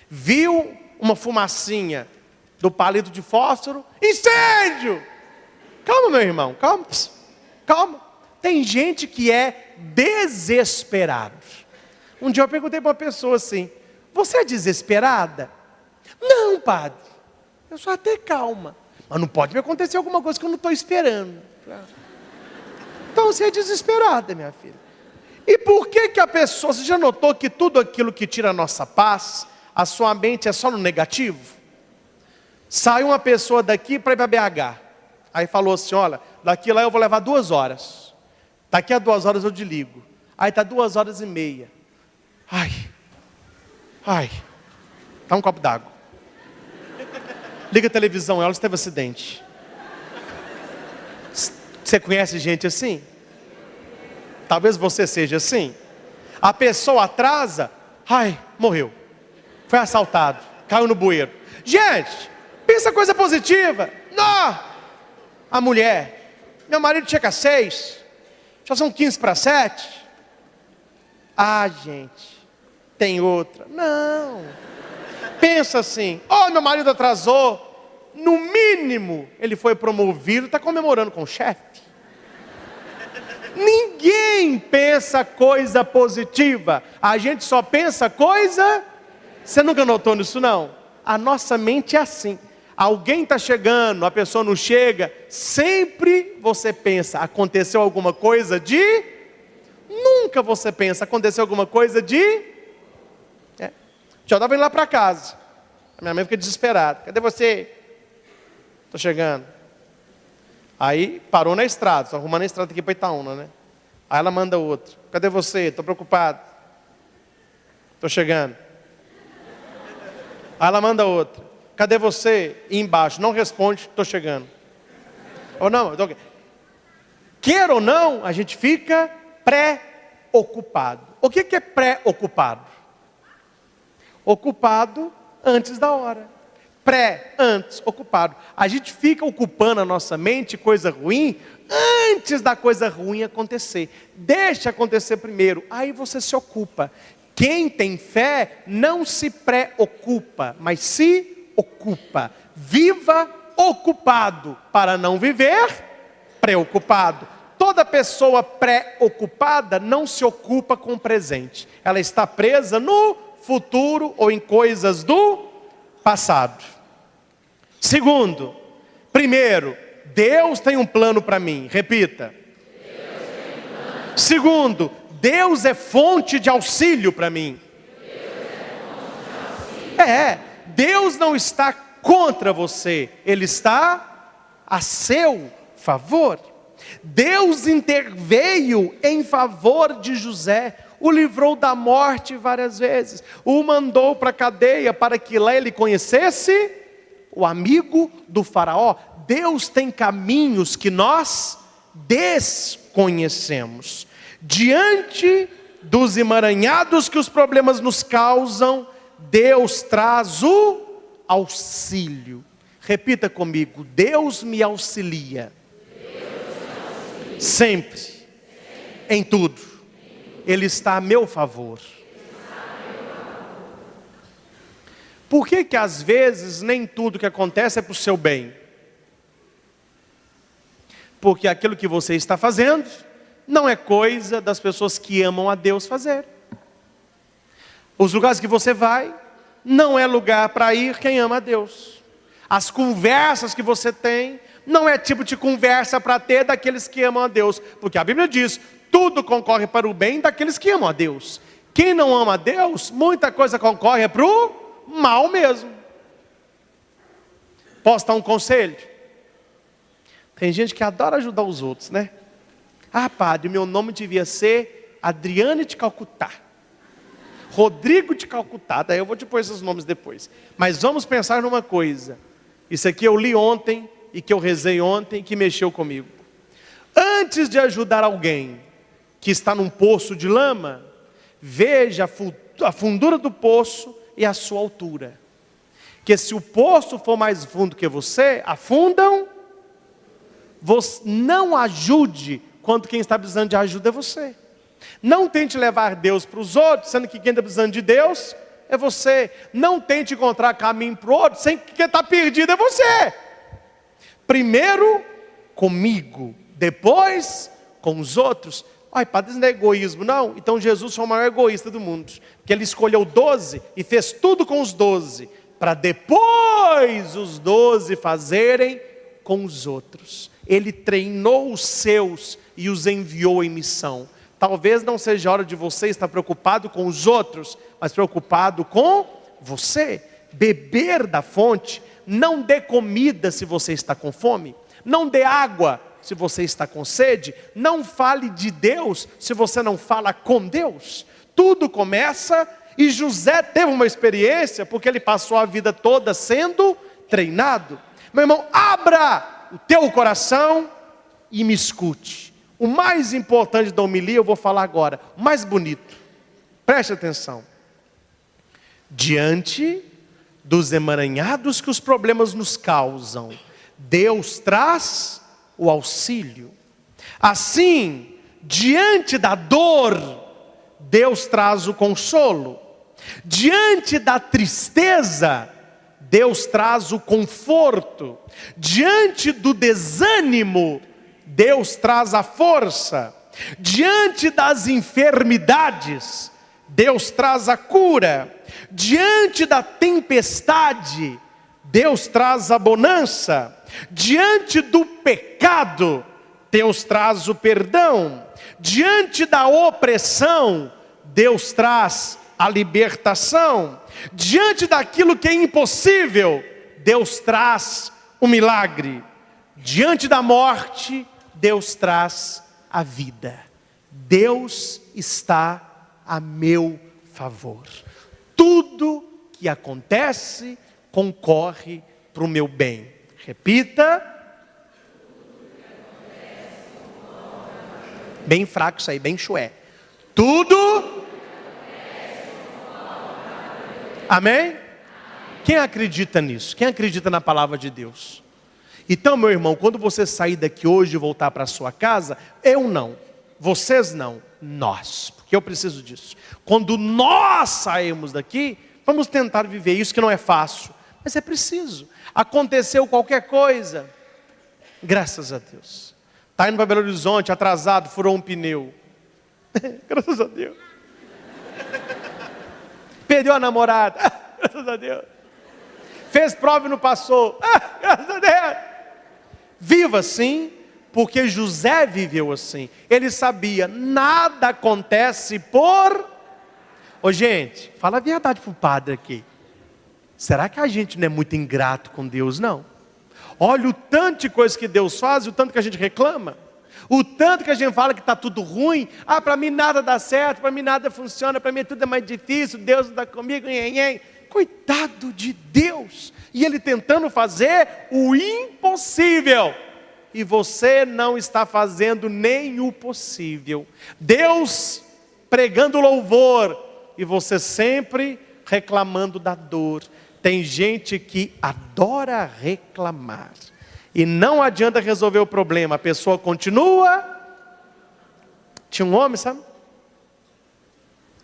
Viu uma fumacinha do palito de fósforo, incêndio! Calma, meu irmão, calma. Tem gente que é desesperado. Um dia eu perguntei para uma pessoa assim: você é desesperada? Não, padre, eu sou até calma. Mas não pode me acontecer alguma coisa que eu não estou esperando. Então você é desesperada, minha filha. E por que a pessoa, você já notou que tudo aquilo que tira a nossa paz, a sua mente é só no negativo? Sai uma pessoa daqui para ir para BH. Aí falou assim: olha, daqui lá eu vou levar 2 horas. Daqui a 2 horas eu desligo. Aí está 2h30. Ai, dá um copo d'água. Liga a televisão, ela teve acidente. Você conhece gente assim? Talvez você seja assim. A pessoa atrasa, morreu. Foi assaltado, caiu no bueiro. Gente, pensa coisa positiva. Não, a mulher, meu marido chega às 6, já são 15 para 7. Gente, tem outra. Não, pensa assim: meu marido atrasou. No mínimo, ele foi promovido, está comemorando com o chefe. Ninguém pensa coisa positiva. A gente só pensa coisa... Você nunca notou nisso não? A nossa mente é assim. Alguém está chegando, a pessoa não chega. Sempre você pensa: aconteceu alguma coisa de... Nunca você pensa: aconteceu alguma coisa de... Já estava indo lá para casa. A minha mãe fica desesperada: cadê você? Estou chegando. Aí parou na estrada, estou arrumando a estrada aqui para Itaúna, né? Aí ela manda outro: cadê você? Estou preocupado. Estou chegando. Aí ela manda outra: cadê você? E embaixo: não responde, estou chegando. Ou não, queira ou não, a gente fica pré-ocupado. O que é pré-ocupado? Ocupado antes da hora. Antes, ocupado. A gente fica ocupando a nossa mente coisa ruim antes da coisa ruim acontecer. Deixa acontecer primeiro, aí você se ocupa. Quem tem fé não se preocupa, mas se ocupa. Viva ocupado para não viver preocupado. Toda pessoa pessoa preocupada não se ocupa com o presente. Ela está presa no futuro ou em coisas do passado. Segundo, primeiro, Deus tem um plano para mim. Repita. Segundo, Deus é fonte de auxílio para mim. Deus não está contra você, Ele está a seu favor. Deus interveio em favor de José, o livrou da morte várias vezes, o mandou para a cadeia para que lá ele conhecesse o amigo do faraó. Deus tem caminhos que nós desconhecemos. Diante dos emaranhados que os problemas nos causam, Deus traz o auxílio. Repita comigo: Deus me auxilia. Sempre, em tudo, Ele está a meu favor. Por que que às vezes nem tudo que acontece é para o seu bem? Porque aquilo que você está fazendo não é coisa das pessoas que amam a Deus fazer. Os lugares que você vai não é lugar para ir quem ama a Deus. As conversas que você tem não é tipo de conversa para ter daqueles que amam a Deus. Porque a Bíblia diz: tudo concorre para o bem daqueles que amam a Deus. Quem não ama a Deus, muita coisa concorre para o mal mesmo. Posso dar um conselho? Tem gente que adora ajudar os outros, né? Ah, padre, meu nome devia ser Adriane de Calcutá, Rodrigo de Calcutá. Daí eu vou te pôr esses nomes depois. Mas vamos pensar numa coisa. Isso aqui eu li ontem e que eu rezei ontem, que mexeu comigo. Antes de ajudar alguém que está num poço de lama, veja a fundura do poço e a sua altura. Que se o poço for mais fundo que você, afundam. Você não ajude quando quem está precisando de ajuda é você. Não tente levar Deus para os outros, sendo que quem está precisando de Deus é você. Não tente encontrar caminho para o outro, sendo que quem está perdido é você. Primeiro comigo, depois com os outros. Ai, padre, isso não é egoísmo, não? Então Jesus foi o maior egoísta do mundo, porque Ele escolheu 12 e fez tudo com os 12, para depois os 12 fazerem com os outros. Ele treinou os seus e os enviou em missão. Talvez não seja hora de você estar preocupado com os outros, mas preocupado com você. Beber da fonte. Não dê comida se você está com fome. Não dê água se você está com sede. Não fale de Deus se você não fala com Deus. Tudo começa, e José teve uma experiência, porque ele passou a vida toda sendo treinado. Meu irmão, abra o teu coração e me escute. O mais importante da homilia eu vou falar agora, o mais bonito. Preste atenção. Diante dos emaranhados que os problemas nos causam, Deus traz o auxílio. Assim, diante da dor, Deus traz o consolo. Diante da tristeza, Deus traz o conforto. Diante do desânimo, Deus traz a força. Diante das enfermidades, Deus traz a cura. Diante da tempestade, Deus traz a bonança. Diante do pecado, Deus traz o perdão. Diante da opressão, Deus traz a libertação. Diante daquilo que é impossível, Deus traz o milagre. Diante da morte, Deus traz a vida. Deus está a meu favor. Tudo que acontece concorre para o meu bem. Repita. Bem fraco isso aí, bem chué. Tudo. Amém? Quem acredita nisso? Quem acredita na palavra de Deus? Então, meu irmão, quando você sair daqui hoje e voltar para a sua casa, eu não, vocês não, nós, porque eu preciso disso. Quando nós sairmos daqui, vamos tentar viver isso, que não é fácil, mas é preciso. Aconteceu qualquer coisa, graças a Deus, Está indo para Belo Horizonte, atrasado, furou um pneu. Graças a Deus. Perdeu a namorada. Graças a Deus. Fez prova e não passou. Graças a Deus. Viva assim, porque José viveu assim. Ele sabia, nada acontece por... Ô gente, fala a verdade para o padre aqui. Será que a gente não é muito ingrato com Deus, não? Olha o tanto de coisa que Deus faz e o tanto que a gente reclama. O tanto que a gente fala que está tudo ruim. Para mim nada dá certo, para mim nada funciona, para mim tudo é mais difícil, Deus não está comigo, nhen. Coitado de Deus. E Ele tentando fazer o impossível. E você não está fazendo nem o possível. Deus pregando louvor e você sempre reclamando da dor. Tem gente que adora reclamar. E não adianta resolver o problema. A pessoa continua. Tinha um homem, sabe?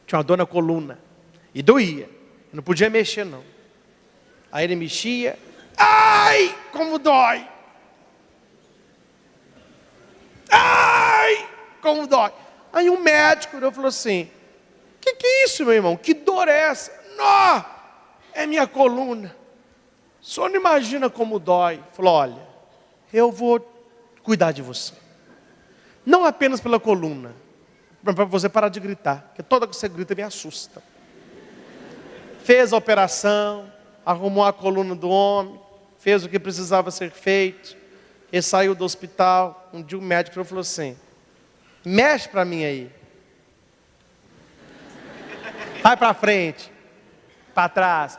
Tinha uma dor na coluna. E doía. Não podia mexer, não. Aí ele mexia. Ai, como dói. Ai, como dói. Aí um médico falou assim: que é isso, meu irmão? Que dor é essa? Não, é minha coluna. O senhor não imagina como dói. Falou: olha, eu vou cuidar de você. Não apenas pela coluna, para você parar de gritar, porque toda vez que você grita me assusta. Fez a operação, arrumou a coluna do homem, fez o que precisava ser feito. Ele saiu do hospital. Um dia o médico falou assim: mexe para mim aí. Vai para frente, para trás.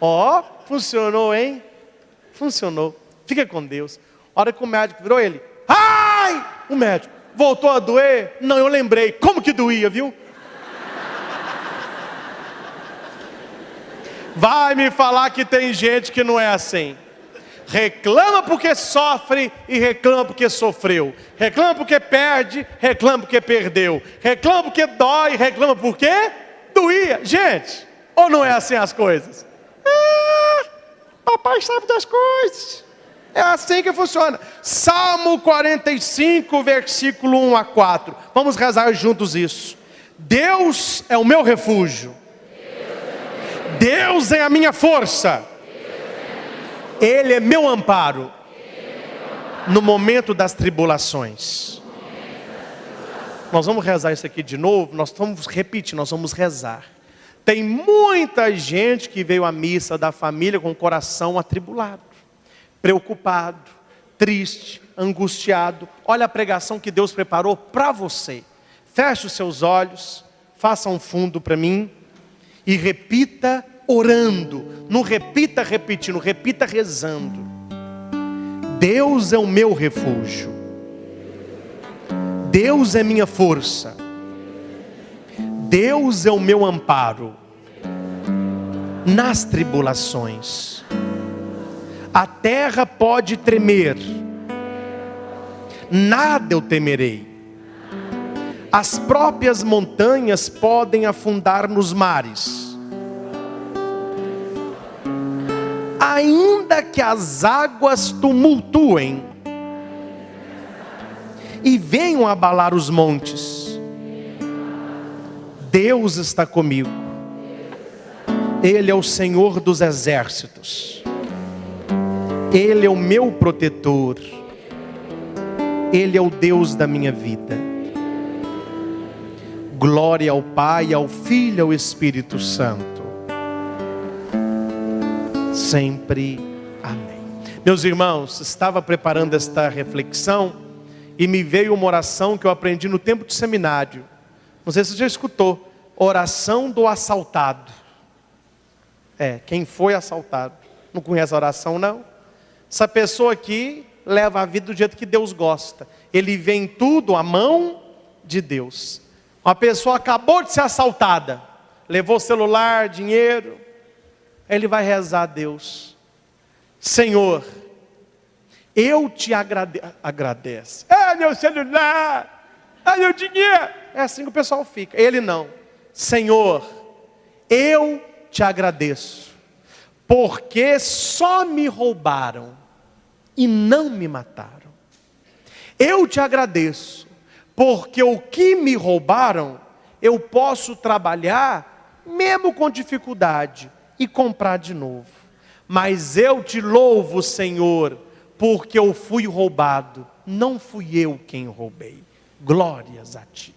Ó, funcionou, hein? Funcionou. Fica com Deus. A hora que o médico virou ele: ai! O médico: voltou a doer? Não, eu lembrei. Como que doía, viu? Vai me falar que tem gente que não é assim. Reclama porque sofre e reclama porque sofreu. Reclama porque perde, reclama porque perdeu. Reclama porque dói, reclama porque doía. Gente, ou não é assim as coisas? Papai sabe das coisas. É assim que funciona. Salmo 45, versículo 1 a 4. Vamos rezar juntos isso. Deus é o meu refúgio. Deus é a minha força. Ele é meu amparo no momento das tribulações. Nós vamos rezar isso aqui de novo. Nós vamos repetir, nós vamos rezar. Tem muita gente que veio à missa da família com o coração atribulado, preocupado, triste, angustiado. Olha a pregação que Deus preparou para você. Feche os seus olhos, faça um fundo para mim e repita orando. Não repita repetindo, repita rezando. Deus é o meu refúgio. Deus é minha força. Deus é o meu amparo nas tribulações. A terra pode tremer, nada eu temerei. As próprias montanhas podem afundar nos mares. Ainda que as águas tumultuem e venham abalar os montes, Deus está comigo. Ele é o Senhor dos exércitos. Ele é o meu protetor. Ele é o Deus da minha vida. Glória ao Pai, ao Filho e ao Espírito Santo. Sempre. Amém. Meus irmãos, estava preparando esta reflexão e me veio uma oração que eu aprendi no tempo de seminário. Não sei se você já escutou. Oração do assaltado. Quem foi assaltado. Não conhece a oração, não? Essa pessoa aqui leva a vida do jeito que Deus gosta. Ele vê em tudo a mão de Deus. Uma pessoa acabou de ser assaltada, levou celular, dinheiro. Ele vai rezar a Deus: Senhor, eu te agradeço. Meu celular, meu dinheiro. É assim que o pessoal fica. Ele não. Senhor, eu te agradeço, porque só me roubaram e não me mataram. Eu te agradeço, porque o que me roubaram, eu posso trabalhar, mesmo com dificuldade, e comprar de novo. Mas eu te louvo, Senhor, porque eu fui roubado, não fui eu quem roubei. Glórias a ti.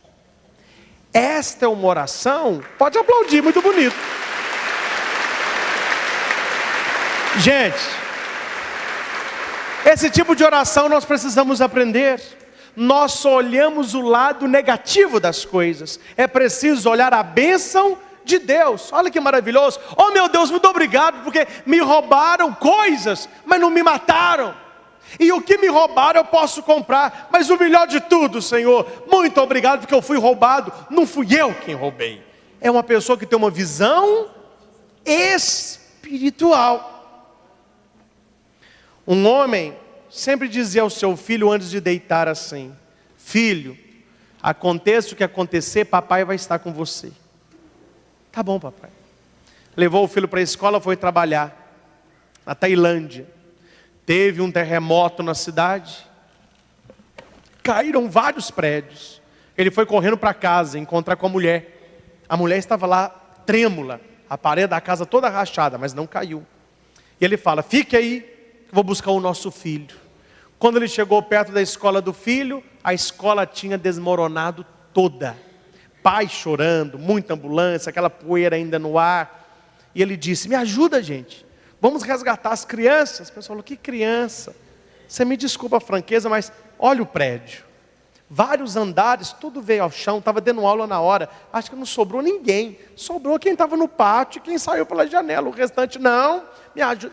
Esta é uma oração, pode aplaudir, muito bonito. Gente, esse tipo de oração nós precisamos aprender. Nós só olhamos o lado negativo das coisas. É preciso olhar a bênção de Deus. Olha que maravilhoso. Oh meu Deus, muito obrigado, porque me roubaram coisas, mas não me mataram. E o que me roubaram eu posso comprar. Mas o melhor de tudo, Senhor, muito obrigado, porque eu fui roubado, não fui eu quem roubei. É uma pessoa que tem uma visão espiritual. Um homem sempre dizia ao seu filho antes de deitar assim: filho, aconteça o que acontecer, papai vai estar com você. Tá bom, papai. Levou o filho para a escola, foi trabalhar na Tailândia. Teve um terremoto na cidade, caíram vários prédios. Ele foi correndo para casa encontrar com a mulher. A mulher estava lá trêmula, a parede da casa toda rachada, mas não caiu. E ele fala: fique aí, que eu vou buscar o nosso filho. Quando ele chegou perto da escola do filho, a escola tinha desmoronado toda. Pai chorando, muita ambulância, aquela poeira ainda no ar. E ele disse: me ajuda, gente, vamos resgatar as crianças. O pessoal falou: que criança? Você me desculpa a franqueza, mas olha o prédio. Vários andares, tudo veio ao chão, estava dando aula na hora. Acho que não sobrou ninguém. Sobrou quem estava no pátio e quem saiu pela janela. O restante não,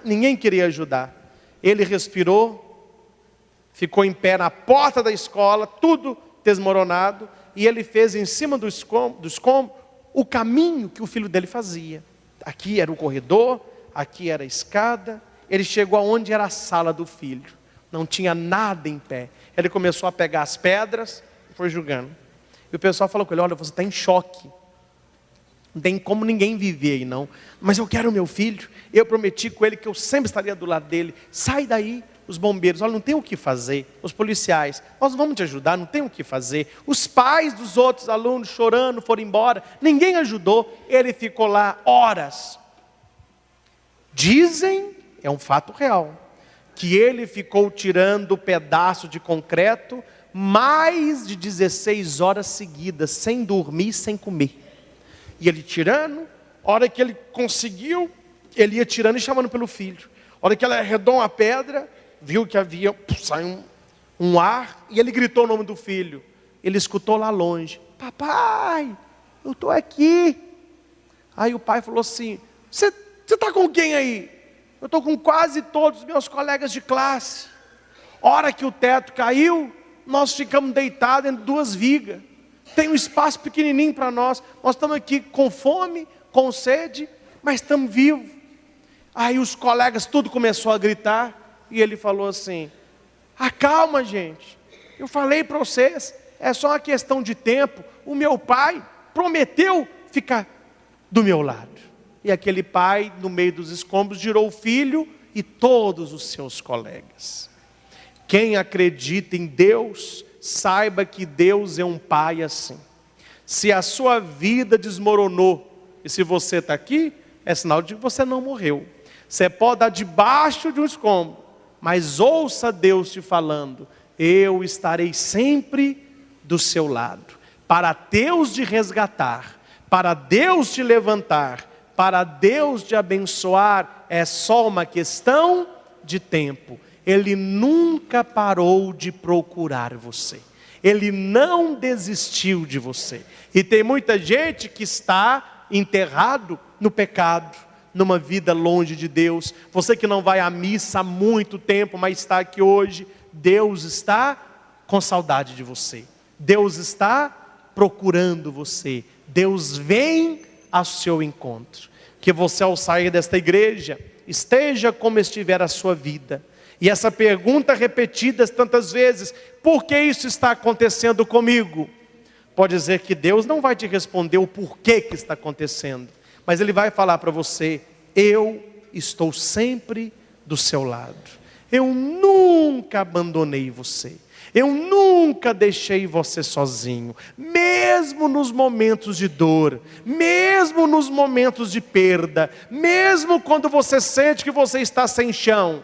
ninguém queria ajudar. Ele respirou, ficou em pé na porta da escola, tudo desmoronado. E ele fez em cima do escombro o caminho que o filho dele fazia. Aqui era o corredor, aqui era a escada. Ele chegou aonde era a sala do filho. Não tinha nada em pé. Ele começou a pegar as pedras e foi jogando. E o pessoal falou com ele: olha, você está em choque. Não tem como ninguém viver aí não. Mas eu quero o meu filho. Eu prometi com ele que eu sempre estaria do lado dele. Sai daí. Os bombeiros: olha, não tem o que fazer. Os policiais: nós vamos te ajudar, não tem o que fazer. Os pais dos outros alunos chorando foram embora. Ninguém ajudou. Ele ficou lá horas. Dizem, é um fato real, que ele ficou tirando pedaço de concreto mais de 16 horas seguidas, sem dormir, sem comer. E ele tirando, a hora que ele conseguiu, ele ia tirando e chamando pelo filho. A hora que ele arredou uma pedra, viu que havia, saiu um ar, e ele gritou o nome do filho. Ele escutou lá longe: papai, eu estou aqui. Aí o pai falou assim: você está com quem aí? Eu estou com quase todos os meus colegas de classe. A hora que o teto caiu, nós ficamos deitados entre duas vigas. Tem um espaço pequenininho para nós. Nós estamos aqui com fome, com sede, mas estamos vivos. Aí os colegas tudo começou a gritar. E ele falou assim: acalma, gente. Eu falei para vocês, é só uma questão de tempo. O meu pai prometeu ficar do meu lado. E aquele pai, no meio dos escombros, girou o filho e todos os seus colegas. Quem acredita em Deus, saiba que Deus é um pai assim. Se a sua vida desmoronou, e se você está aqui, é sinal de que você não morreu. Você pode estar debaixo de um escombro, mas ouça Deus te falando: eu estarei sempre do seu lado, para Deus te resgatar, para Deus te levantar, para Deus te abençoar. É só uma questão de tempo. Ele nunca parou de procurar você. Ele não desistiu de você. E tem muita gente que está enterrado no pecado, numa vida longe de Deus. Você que não vai à missa há muito tempo, mas está aqui hoje, Deus está com saudade de você. Deus está procurando você. Deus vem ao seu encontro. Que você, ao sair desta igreja, esteja como estiver a sua vida. E essa pergunta repetida tantas vezes: por que isso está acontecendo comigo? Pode dizer que Deus não vai te responder o porquê que está acontecendo, mas Ele vai falar para você: eu estou sempre do seu lado. Eu nunca abandonei você. Eu nunca deixei você sozinho, mesmo nos momentos de dor, mesmo nos momentos de perda, mesmo quando você sente que você está sem chão,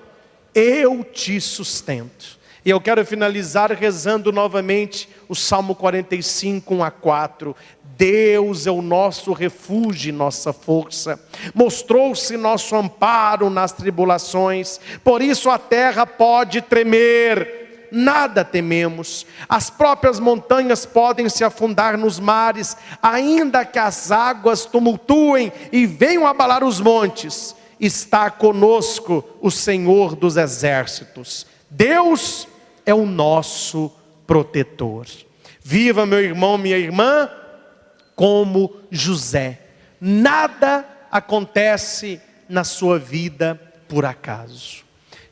eu te sustento. E eu quero finalizar rezando novamente o Salmo 45, 1-4. Deus é o nosso refúgio e nossa força, mostrou-se nosso amparo nas tribulações, por isso a terra pode tremer, nada tememos, as próprias montanhas podem se afundar nos mares, ainda que as águas tumultuem e venham abalar os montes, está conosco o Senhor dos exércitos, Deus é o nosso protetor. Viva, meu irmão, minha irmã, como José. Nada acontece na sua vida por acaso.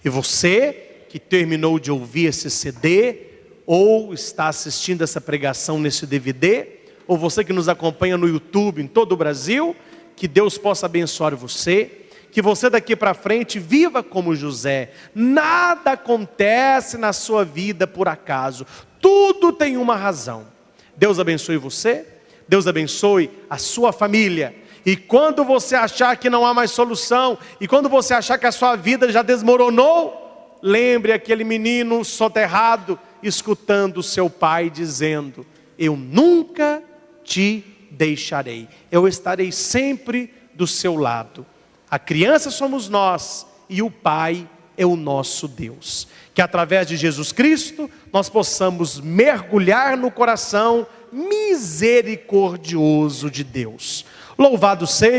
E você que terminou de ouvir esse CD, ou está assistindo essa pregação nesse DVD, ou você que nos acompanha no YouTube em todo o Brasil, que Deus possa abençoar você, que você daqui para frente viva como José. Nada acontece na sua vida por acaso, tudo tem uma razão. Deus abençoe você, Deus abençoe a sua família. E quando você achar que não há mais solução, e quando você achar que a sua vida já desmoronou, lembre aquele menino soterrado, escutando seu pai dizendo: eu nunca te deixarei, eu estarei sempre do seu lado. A criança somos nós e o Pai é o nosso Deus. Que através de Jesus Cristo nós possamos mergulhar no coração misericordioso de Deus. Louvado seja.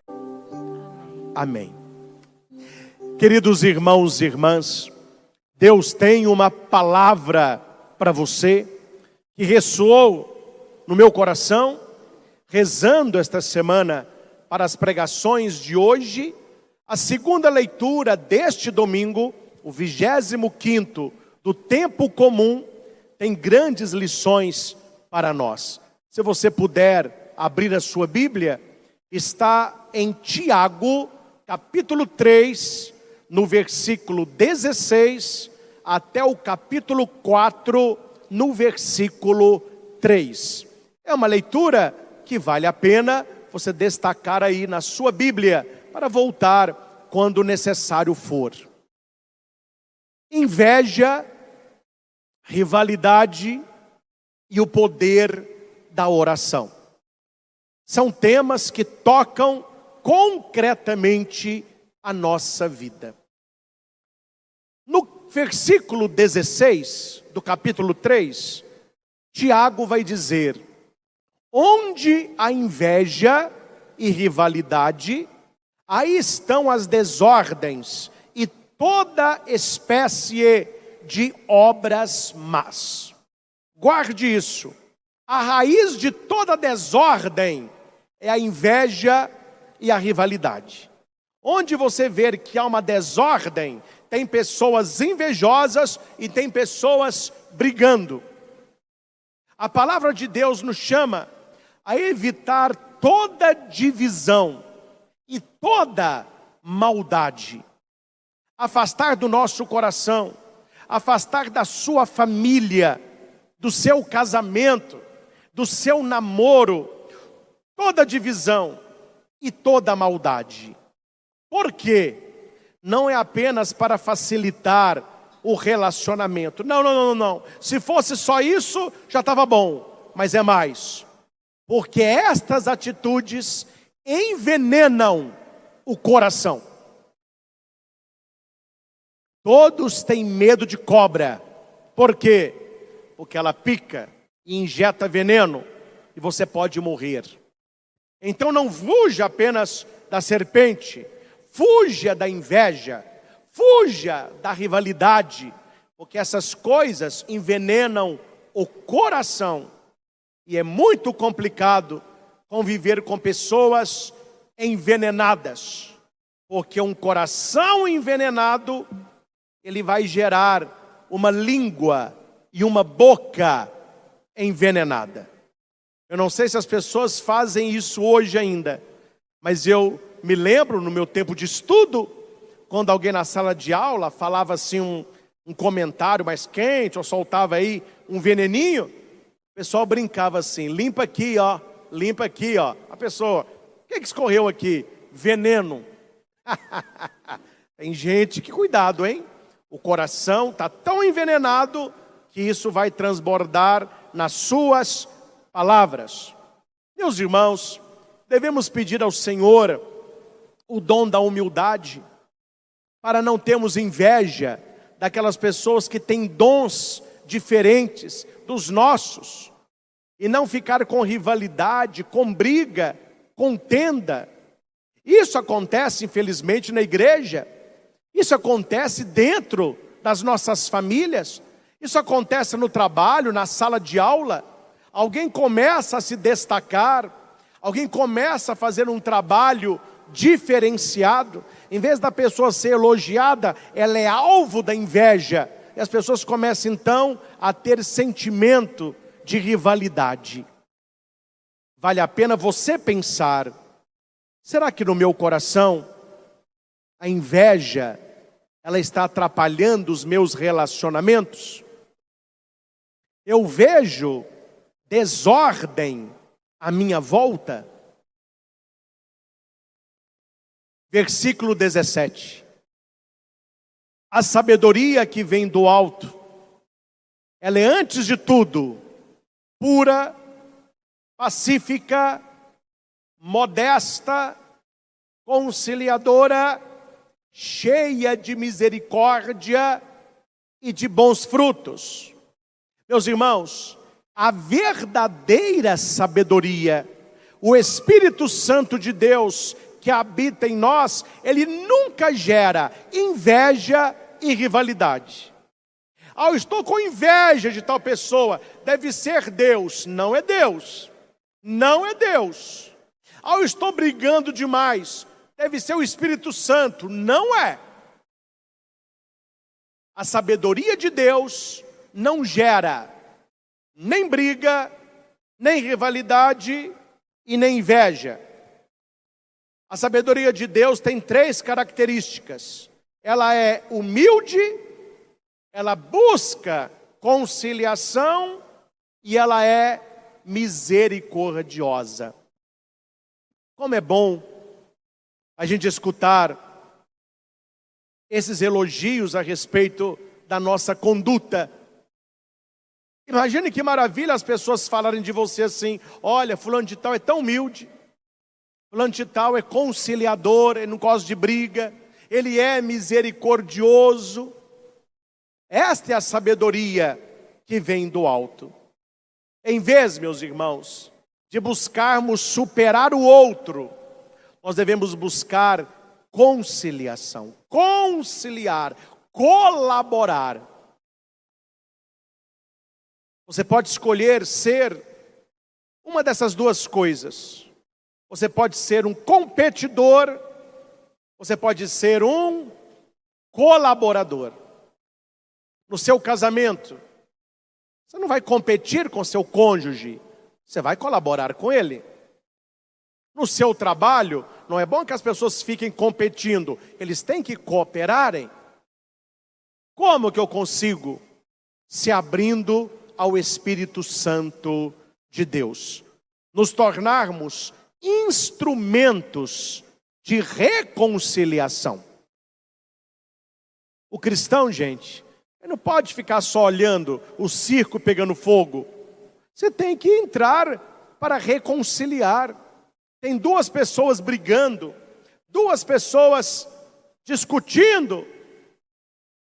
Amém. Queridos irmãos e irmãs, Deus tem uma palavra para você que ressoou no meu coração, rezando esta semana para as pregações de hoje. A segunda leitura deste domingo, o 25º do tempo comum, tem grandes lições para nós. Se você puder abrir a sua Bíblia, está em Tiago, capítulo 3, no versículo 16, até o capítulo 4, no versículo 3. É uma leitura que vale a pena você destacar aí na sua Bíblia, para voltar quando necessário for. Inveja, rivalidade e o poder da oração. São temas que tocam concretamente a nossa vida. No versículo 16 do capítulo 3, Tiago vai dizer: onde a inveja e rivalidade, aí estão as desordens e toda espécie de obras más. Guarde isso. A raiz de toda desordem é a inveja e a rivalidade. Onde você vê que há uma desordem, tem pessoas invejosas e tem pessoas brigando. A palavra de Deus nos chama a evitar toda divisão e toda maldade. Afastar do nosso coração, afastar da sua família, do seu casamento, do seu namoro, toda divisão e toda maldade. Por quê? Não é apenas para facilitar o relacionamento. Não. Se fosse só isso, já estava bom. Mas é mais. Porque estas atitudes envenenam o coração. Todos têm medo de cobra. Por quê? Porque ela pica e injeta veneno e você pode morrer. Então não fuja apenas da serpente, fuja da inveja, fuja da rivalidade, porque essas coisas envenenam o coração. E é muito complicado conviver com pessoas envenenadas, porque um coração envenenado, ele vai gerar uma língua e uma boca envenenada. Eu não sei se as pessoas fazem isso hoje ainda, mas eu me lembro no meu tempo de estudo, quando alguém na sala de aula falava assim um um comentário mais quente, ou soltava aí um veneninho, o pessoal brincava assim, limpa aqui, ó. A pessoa, o que escorreu aqui? Veneno. Tem gente que, cuidado, hein? O coração está tão envenenado que isso vai transbordar nas suas palavras. Meus irmãos, devemos pedir ao Senhor o dom da humildade, para não termos inveja daquelas pessoas que têm dons diferentes dos nossos, e não ficar com rivalidade, com briga, contenda. Isso acontece, infelizmente, na igreja. Isso acontece dentro das nossas famílias. Isso acontece no trabalho, na sala de aula. Alguém começa a se destacar, alguém começa a fazer um trabalho diferenciado. Em vez da pessoa ser elogiada, ela é alvo da inveja. E as pessoas começam então a ter sentimento de rivalidade. Vale a pena você pensar, será que no meu coração a inveja, ela está atrapalhando os meus relacionamentos? Eu vejo desordem à minha volta. Versículo 17. A sabedoria que vem do alto, ela é antes de tudo pura, pacífica, modesta, conciliadora, cheia de misericórdia e de bons frutos. Meus irmãos, a verdadeira sabedoria, o Espírito Santo de Deus que habita em nós, ele nunca gera inveja e rivalidade. Eu estou com inveja de tal pessoa, deve ser Deus. Não é Deus. Não é Deus. Eu estou brigando demais, deve ser o Espírito Santo. Não é. A sabedoria de Deus não gera nem briga, nem rivalidade e nem inveja. A sabedoria de Deus tem 3 características. Ela é humilde, ela busca conciliação e ela é misericordiosa. Como é bom a gente escutar esses elogios a respeito da nossa conduta. Imagine que maravilha as pessoas falarem de você assim: olha, fulano de tal é tão humilde, fulano de tal é conciliador, ele não gosta de briga, ele é misericordioso. Esta é a sabedoria que vem do alto. Em vez, meus irmãos, de buscarmos superar o outro, nós devemos buscar conciliação, conciliar, colaborar. Você pode escolher ser uma dessas duas coisas. Você pode ser um competidor, você pode ser um colaborador. No seu casamento, você não vai competir com seu cônjuge, você vai colaborar com ele. No seu trabalho, não é bom que as pessoas fiquem competindo, eles têm que cooperarem. Como que eu consigo? Se abrindo ao Espírito Santo de Deus. Nos tornarmos instrumentos de reconciliação. O cristão, gente, ele não pode ficar só olhando o circo pegando fogo. Você tem que entrar para reconciliar. Tem 2 pessoas brigando, 2 pessoas discutindo.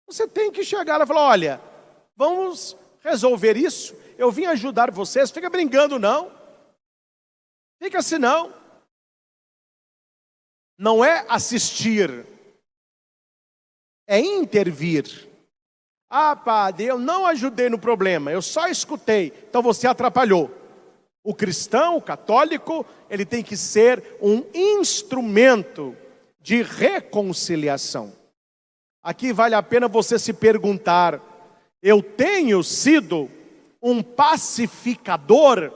Você tem que chegar lá e falar: olha, vamos resolver isso. Eu vim ajudar vocês, fica brincando não. Fica assim não. Não é assistir, é intervir. Ah, padre, eu não ajudei no problema, eu só escutei, então você atrapalhou. O cristão, o católico, ele tem que ser um instrumento de reconciliação. Aqui vale a pena você se perguntar: eu tenho sido um pacificador?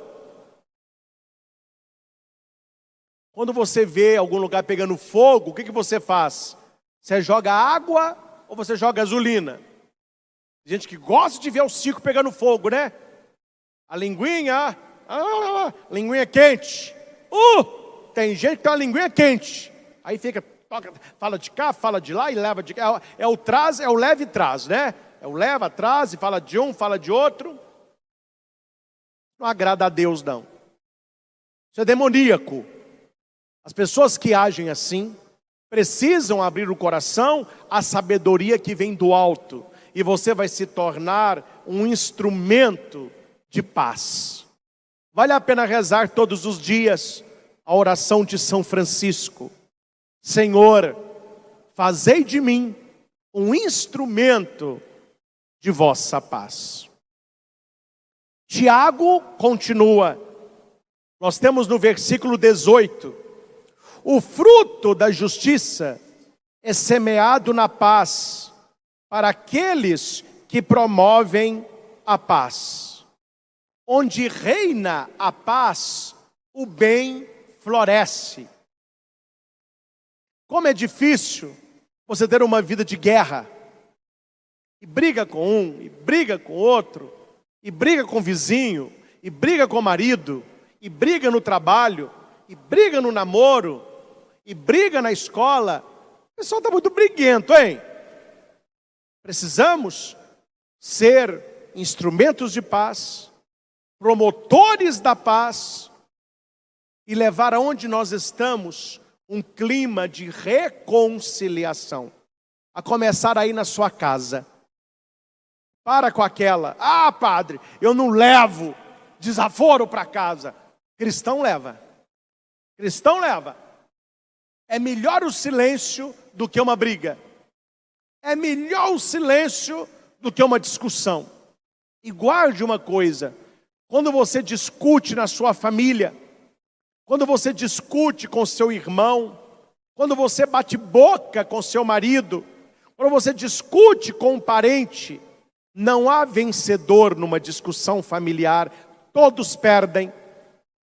Quando você vê algum lugar pegando fogo, o que você faz? Você joga água ou você joga gasolina? Gente que gosta de ver o circo pegando fogo, né? A linguinha, linguinha quente. Tem gente que tem uma linguinha quente. Aí fica, toca, fala de cá, fala de lá e leva de cá. É o trás, é o leve e trás, né? É o leva, traz e fala de um, fala de outro. Não agrada a Deus, não. Isso é demoníaco. As pessoas que agem assim precisam abrir o coração à sabedoria que vem do alto. E você vai se tornar um instrumento de paz. Vale a pena rezar todos os dias a oração de São Francisco. Senhor, fazei de mim um instrumento de vossa paz. Tiago continua. Nós temos no versículo 18. O fruto da justiça é semeado na paz para aqueles que promovem a paz. Onde reina a paz, o bem floresce. Como é difícil você ter uma vida de guerra. E briga com um, e briga com outro, e briga com o vizinho, e briga com o marido, e briga no trabalho, e briga no namoro, e briga na escola. O pessoal está muito briguento, hein? Precisamos ser instrumentos de paz, promotores da paz, e levar aonde nós estamos um clima de reconciliação. A começar aí na sua casa. Para com aquela, padre, eu não levo desaforo para casa. Cristão leva. Cristão leva. É melhor o silêncio do que uma briga. É melhor o silêncio do que uma discussão. E guarde uma coisa, quando você discute na sua família, quando você discute com seu irmão, quando você bate boca com seu marido, quando você discute com um parente, não há vencedor numa discussão familiar. Todos perdem.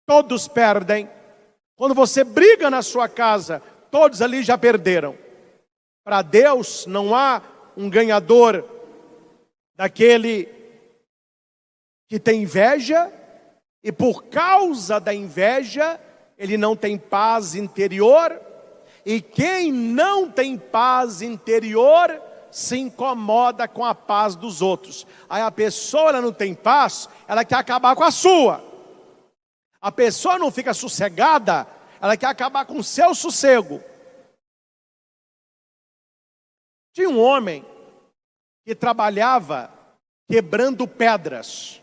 Todos perdem. Quando você briga na sua casa, todos ali já perderam. Para Deus não há um ganhador daquele que tem inveja e por causa da inveja ele não tem paz interior. E quem não tem paz interior se incomoda com a paz dos outros. Aí a pessoa ela não tem paz, ela quer acabar com a sua. A pessoa não fica sossegada, ela quer acabar com o seu sossego. Tinha um homem que trabalhava quebrando pedras.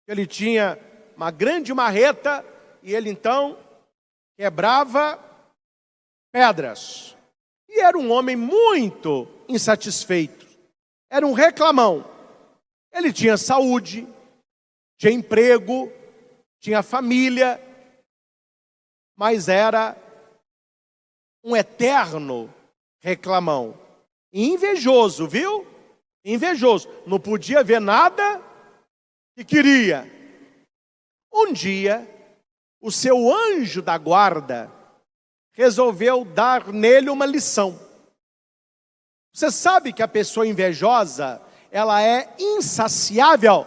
Ele tinha uma grande marreta e ele então quebrava pedras. E era um homem muito insatisfeito. Era um reclamão. Ele tinha saúde, tinha emprego, tinha família, mas era um eterno reclamão. E invejoso, viu? Invejoso. Não podia ver nada que queria. Um dia, o seu anjo da guarda resolveu dar nele uma lição. Você sabe que a pessoa invejosa, ela é insaciável.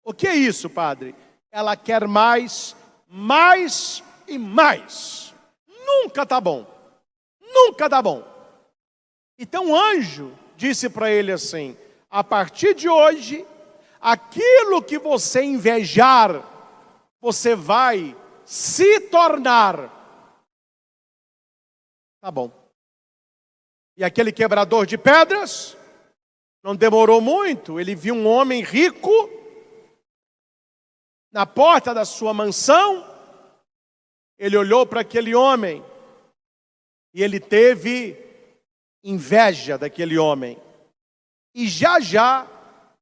O que é isso, padre? Ela quer mais, mais e mais. Nunca está bom. Nunca está bom. Então o anjo disse para ele assim: a partir de hoje, aquilo que você invejar, você vai se tornar. Tá bom. E aquele quebrador de pedras, não demorou muito, ele viu um homem rico na porta da sua mansão. Ele olhou para aquele homem e ele teve inveja daquele homem. E já já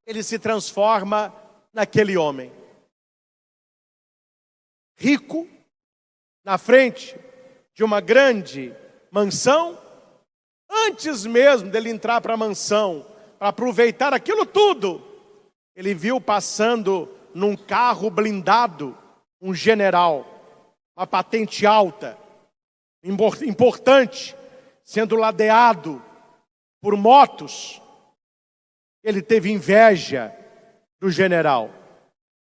ele se transforma naquele homem. Rico, na frente de uma grande mansão, antes mesmo dele entrar para a mansão, para aproveitar aquilo tudo, ele viu passando num carro blindado um general, uma patente alta, importante, sendo ladeado por motos. ele teve inveja do general.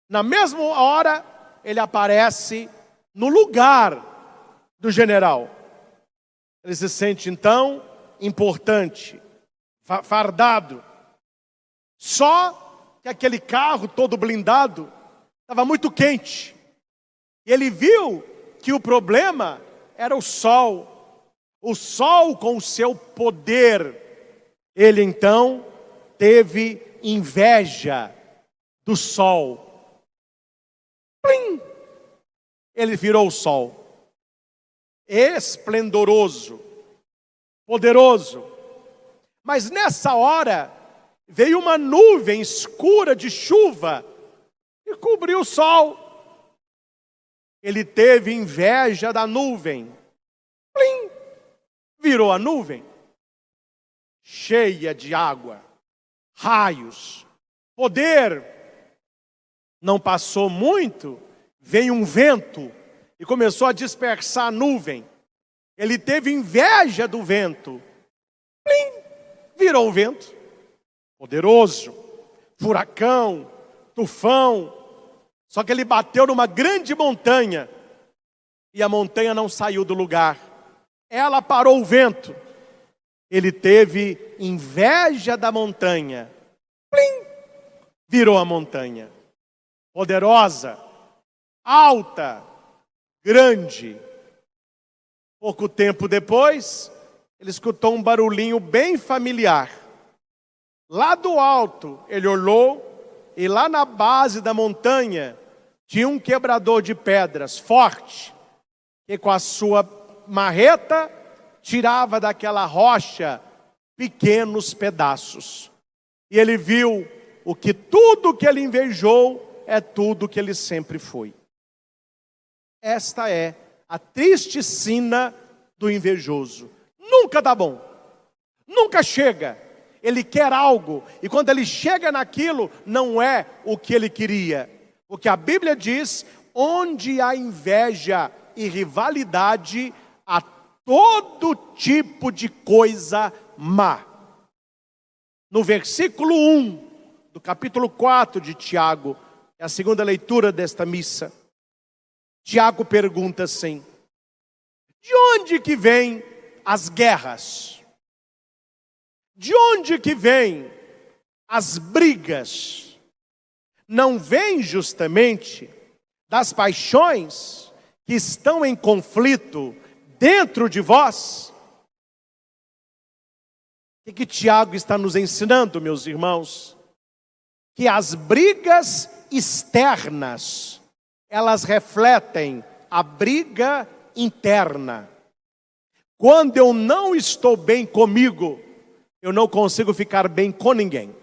Na mesma hora, ele aparece no lugar do general. Ele se sente, então, importante, fardado. Só que aquele carro todo blindado estava muito quente. E ele viu que o problema era o sol. O sol com o seu poder. Ele, então, teve inveja do sol. Plim! Ele virou o sol. Esplendoroso, poderoso. Mas nessa hora, veio uma nuvem escura de chuva e cobriu o sol. Ele teve inveja da nuvem. Plim! Virou a nuvem, cheia de água, raios, poder. Não passou muito, veio um vento e começou a dispersar a nuvem. Ele teve inveja do vento. Plim! Virou o vento. Poderoso, furacão, tufão. Só que ele bateu numa grande montanha e a montanha não saiu do lugar. Ela parou o vento. Ele teve inveja da montanha. Plim! Virou a montanha. Poderosa, alta, grande. Pouco tempo depois, ele escutou um barulhinho bem familiar. Lá do alto, ele olhou e lá na base da montanha tinha um quebrador de pedras forte, que com a sua marreta tirava daquela rocha pequenos pedaços. E ele viu tudo que ele invejou é tudo que ele sempre foi. Esta é a triste sina do invejoso. Nunca dá bom, nunca chega. Ele quer algo, e quando ele chega naquilo, não é o que ele queria. Porque a Bíblia diz, onde há inveja e rivalidade, há todo tipo de coisa má. No versículo 1 do capítulo 4 de Tiago, é a segunda leitura desta missa, Tiago pergunta assim: de onde que vêm as guerras? De onde que vêm as brigas? Não vêm justamente das paixões que estão em conflito dentro de vós? O que Tiago está nos ensinando, meus irmãos? Que as brigas externas, elas refletem a briga interna. Quando eu não estou bem comigo, eu não consigo ficar bem com ninguém.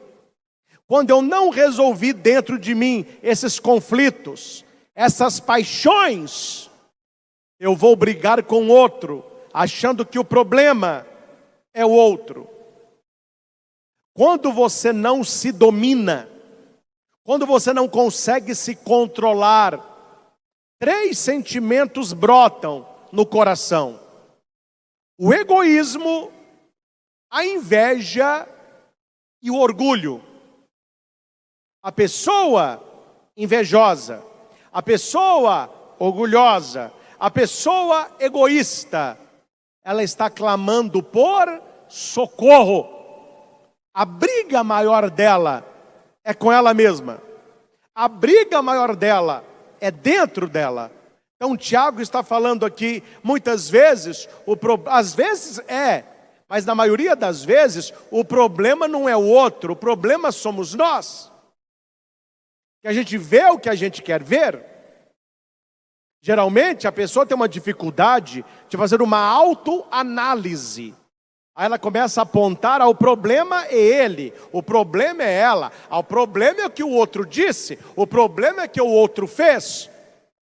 Quando eu não resolvi dentro de mim esses conflitos, essas paixões, eu vou brigar com outro, achando que o problema é o outro. Quando você não se domina, quando você não consegue se controlar, 3 sentimentos brotam no coração: o egoísmo, a inveja e o orgulho. A pessoa invejosa, a pessoa orgulhosa, a pessoa egoísta, ela está clamando por socorro. A briga maior dela é com ela mesma. A briga maior dela é dentro dela. Então Tiago está falando aqui, muitas vezes, às vezes mas na maioria das vezes, o problema não é o outro, o problema somos nós. Que a gente vê o que a gente quer ver. Geralmente a pessoa tem uma dificuldade de fazer uma autoanálise. Aí ela começa a apontar ao problema é ele, o problema é ela, o problema é o que o outro disse, o problema é que o outro fez.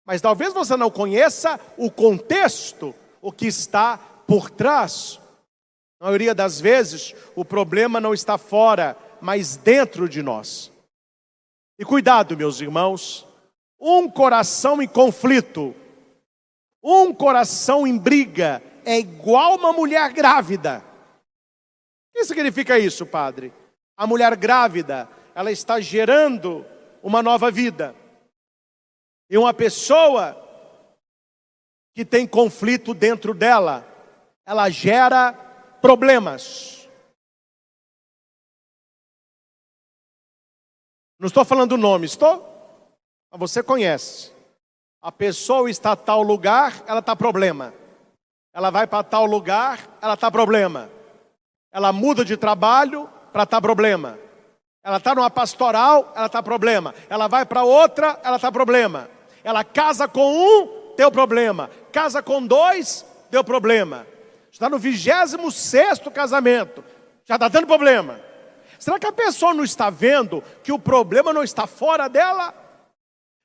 Mas talvez você não conheça o contexto, o que está por trás. Na maioria das vezes, o problema não está fora, mas dentro de nós. E cuidado, meus irmãos, um coração em conflito, um coração em briga, é igual uma mulher grávida. O que significa isso, padre? A mulher grávida, ela está gerando uma nova vida. E uma pessoa que tem conflito dentro dela, ela gera problemas. Não estou falando o nome, estou? Mas você conhece. A pessoa está a tal lugar, ela está problema. Ela vai para tal lugar, ela está problema. Ela muda de trabalho para estar problema. Ela está numa pastoral, ela está problema. Ela vai para outra, ela está problema. Ela casa com um, deu problema. Casa com dois, deu problema. Está no 26º casamento, já está dando problema. Será que a pessoa não está vendo que o problema não está fora dela?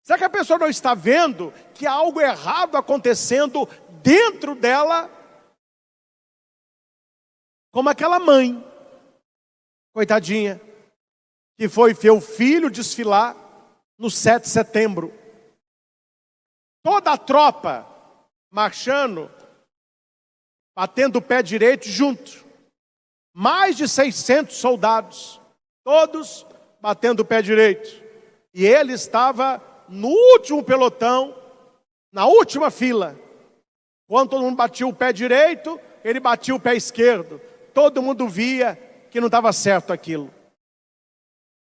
Será que a pessoa não está vendo que há algo errado acontecendo dentro dela? Como aquela mãe, coitadinha, que foi ver o filho desfilar no 7 de setembro. Toda a tropa marchando, batendo o pé direito junto. Mais de 600 soldados, todos batendo o pé direito. E ele estava no último pelotão, na última fila. Quando todo mundo batia o pé direito, ele batia o pé esquerdo. Todo mundo via que não estava certo aquilo.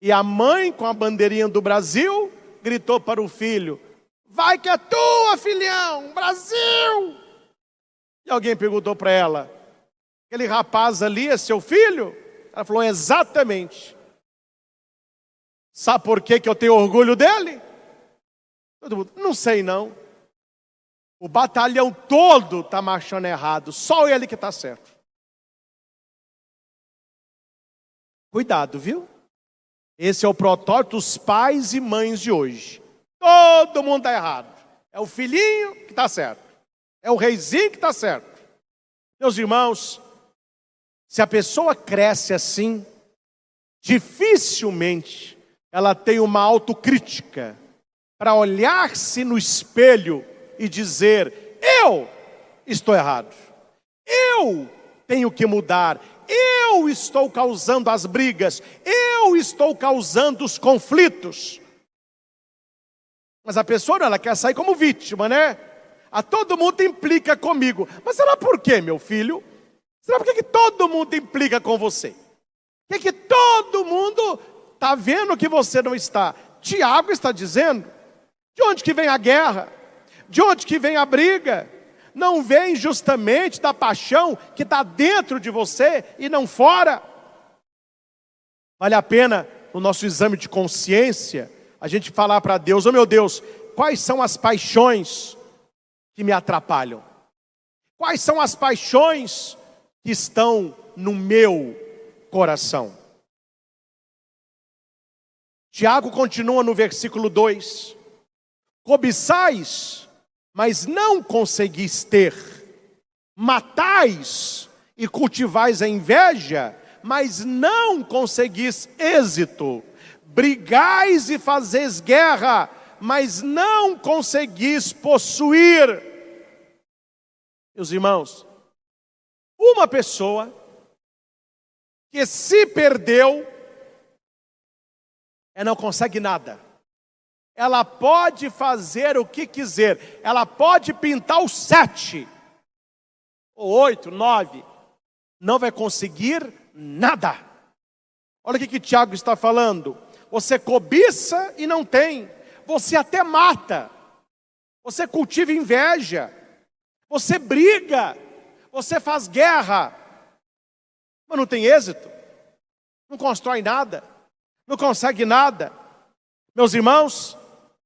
E a mãe, com a bandeirinha do Brasil, gritou para o filho: vai que é tua, filhão, Brasil! E alguém perguntou para ela: aquele rapaz ali é seu filho? Ela falou: exatamente. Sabe por que eu tenho orgulho dele? Todo mundo: não sei não. O batalhão todo está marchando errado, só ele que está certo. Cuidado, viu? Esse é o protótipo dos pais e mães de hoje. Todo mundo está errado. É o filhinho que está certo. É o reizinho que está certo. Meus irmãos, se a pessoa cresce assim, dificilmente ela tem uma autocrítica para olhar-se no espelho e dizer: eu estou errado. Eu tenho que mudar. Eu estou causando as brigas. Eu estou causando os conflitos. Mas a pessoa não, ela quer sair como vítima, né? A todo mundo implica comigo. Mas será por quê, meu filho? Será por que todo mundo implica com você? Por que todo mundo está vendo que você não está? Tiago está dizendo: de onde que vem a guerra? De onde que vem a briga? Não vem justamente da paixão que está dentro de você e não fora? Vale a pena, no nosso exame de consciência, a gente falar para Deus: oh meu Deus, quais são as paixões que me atrapalham? Quais são as paixões que estão no meu coração? Tiago continua no versículo 2: cobiçais, mas não conseguis ter. Matais e cultivais a inveja, mas não conseguis êxito. Brigais e fazeis guerra, mas não conseguis possuir. Meus irmãos, uma pessoa que se perdeu, ela não consegue nada. Ela pode fazer o que quiser. Ela pode pintar os 7, ou 8, 9. Não vai conseguir nada. Olha o que Tiago está falando. Você cobiça e não tem. Você até mata. Você cultiva inveja. Você briga. Você faz guerra. Mas não tem êxito. Não constrói nada. Não consegue nada. Meus irmãos,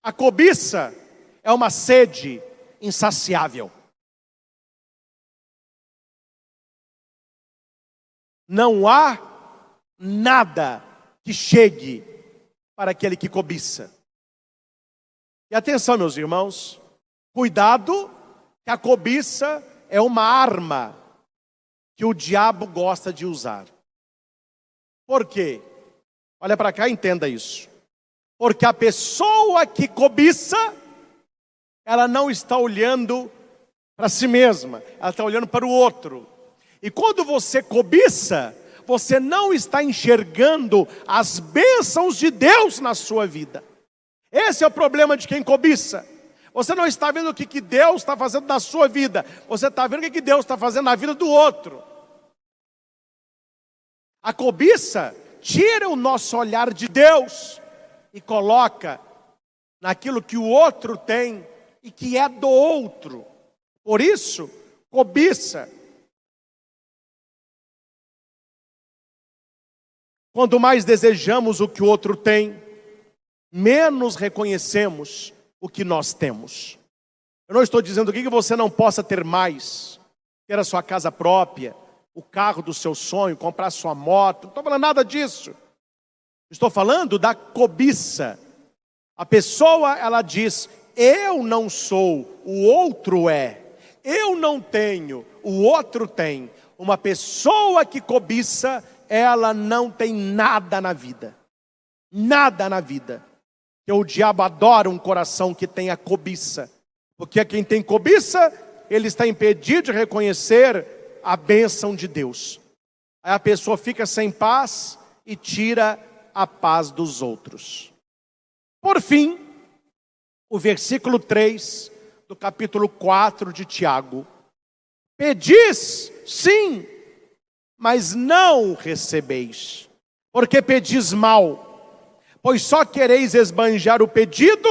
a cobiça é uma sede insaciável. Não há nada que chegue para aquele que cobiça. E atenção, meus irmãos, cuidado, que a cobiça é uma arma que o diabo gosta de usar. Por quê? Olha para cá e entenda isso. Porque a pessoa que cobiça, ela não está olhando para si mesma, ela está olhando para o outro. E quando você cobiça, você não está enxergando as bênçãos de Deus na sua vida. Esse é o problema de quem cobiça. Você não está vendo o que Deus está fazendo na sua vida, você está vendo o que Deus está fazendo na vida do outro. A cobiça tira o nosso olhar de Deus e coloca naquilo que o outro tem e que é do outro. Por isso, cobiça. Quanto mais desejamos o que o outro tem, menos reconhecemos o que nós temos. Eu não estou dizendo aqui que você não possa ter mais, ter a sua casa própria, o carro do seu sonho, comprar sua moto, não estou falando nada disso. Estou falando da cobiça. A pessoa, ela diz, eu não sou, o outro é. Eu não tenho, o outro tem. Uma pessoa que cobiça, ela não tem nada na vida. Nada na vida. Que o diabo adora um coração que tem a cobiça. Porque quem tem cobiça, ele está impedido de reconhecer a bênção de Deus. Aí a pessoa fica sem paz e tira a paz dos outros. Por fim, o versículo 3 do capítulo 4 de Tiago. Pedis, sim, mas não recebeis, porque pedis mal, pois só quereis esbanjar o pedido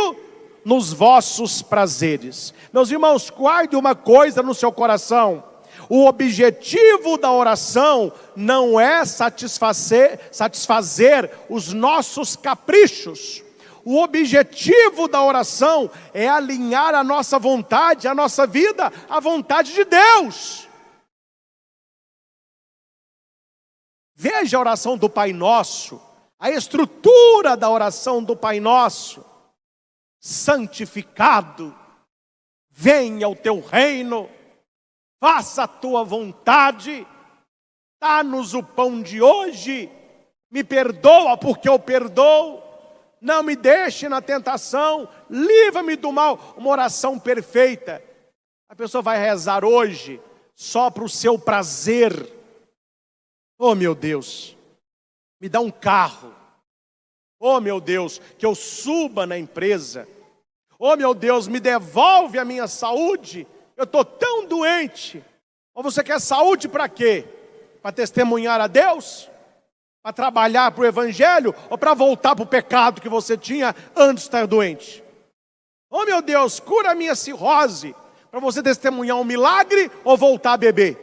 nos vossos prazeres. Meus irmãos, guarde uma coisa no seu coração: o objetivo da oração não é satisfazer os nossos caprichos. O objetivo da oração é alinhar a nossa vontade, a nossa vida, à vontade de Deus. Veja a oração do Pai Nosso, a estrutura da oração do Pai Nosso. Santificado, venha o teu reino, faça a tua vontade, dá-nos o pão de hoje, me perdoa porque eu perdoo, não me deixe na tentação, livra-me do mal. Uma oração perfeita. A pessoa vai rezar hoje só para o seu prazer. Oh meu Deus, me dá um carro. Oh meu Deus, que eu suba na empresa. Oh meu Deus, me devolve a minha saúde. Eu estou tão doente. Ou você quer saúde para quê? Para testemunhar a Deus? Para trabalhar para o Evangelho? Ou para voltar para o pecado que você tinha antes de estar doente? Oh meu Deus, cura a minha cirrose. Para você testemunhar um milagre ou voltar a beber?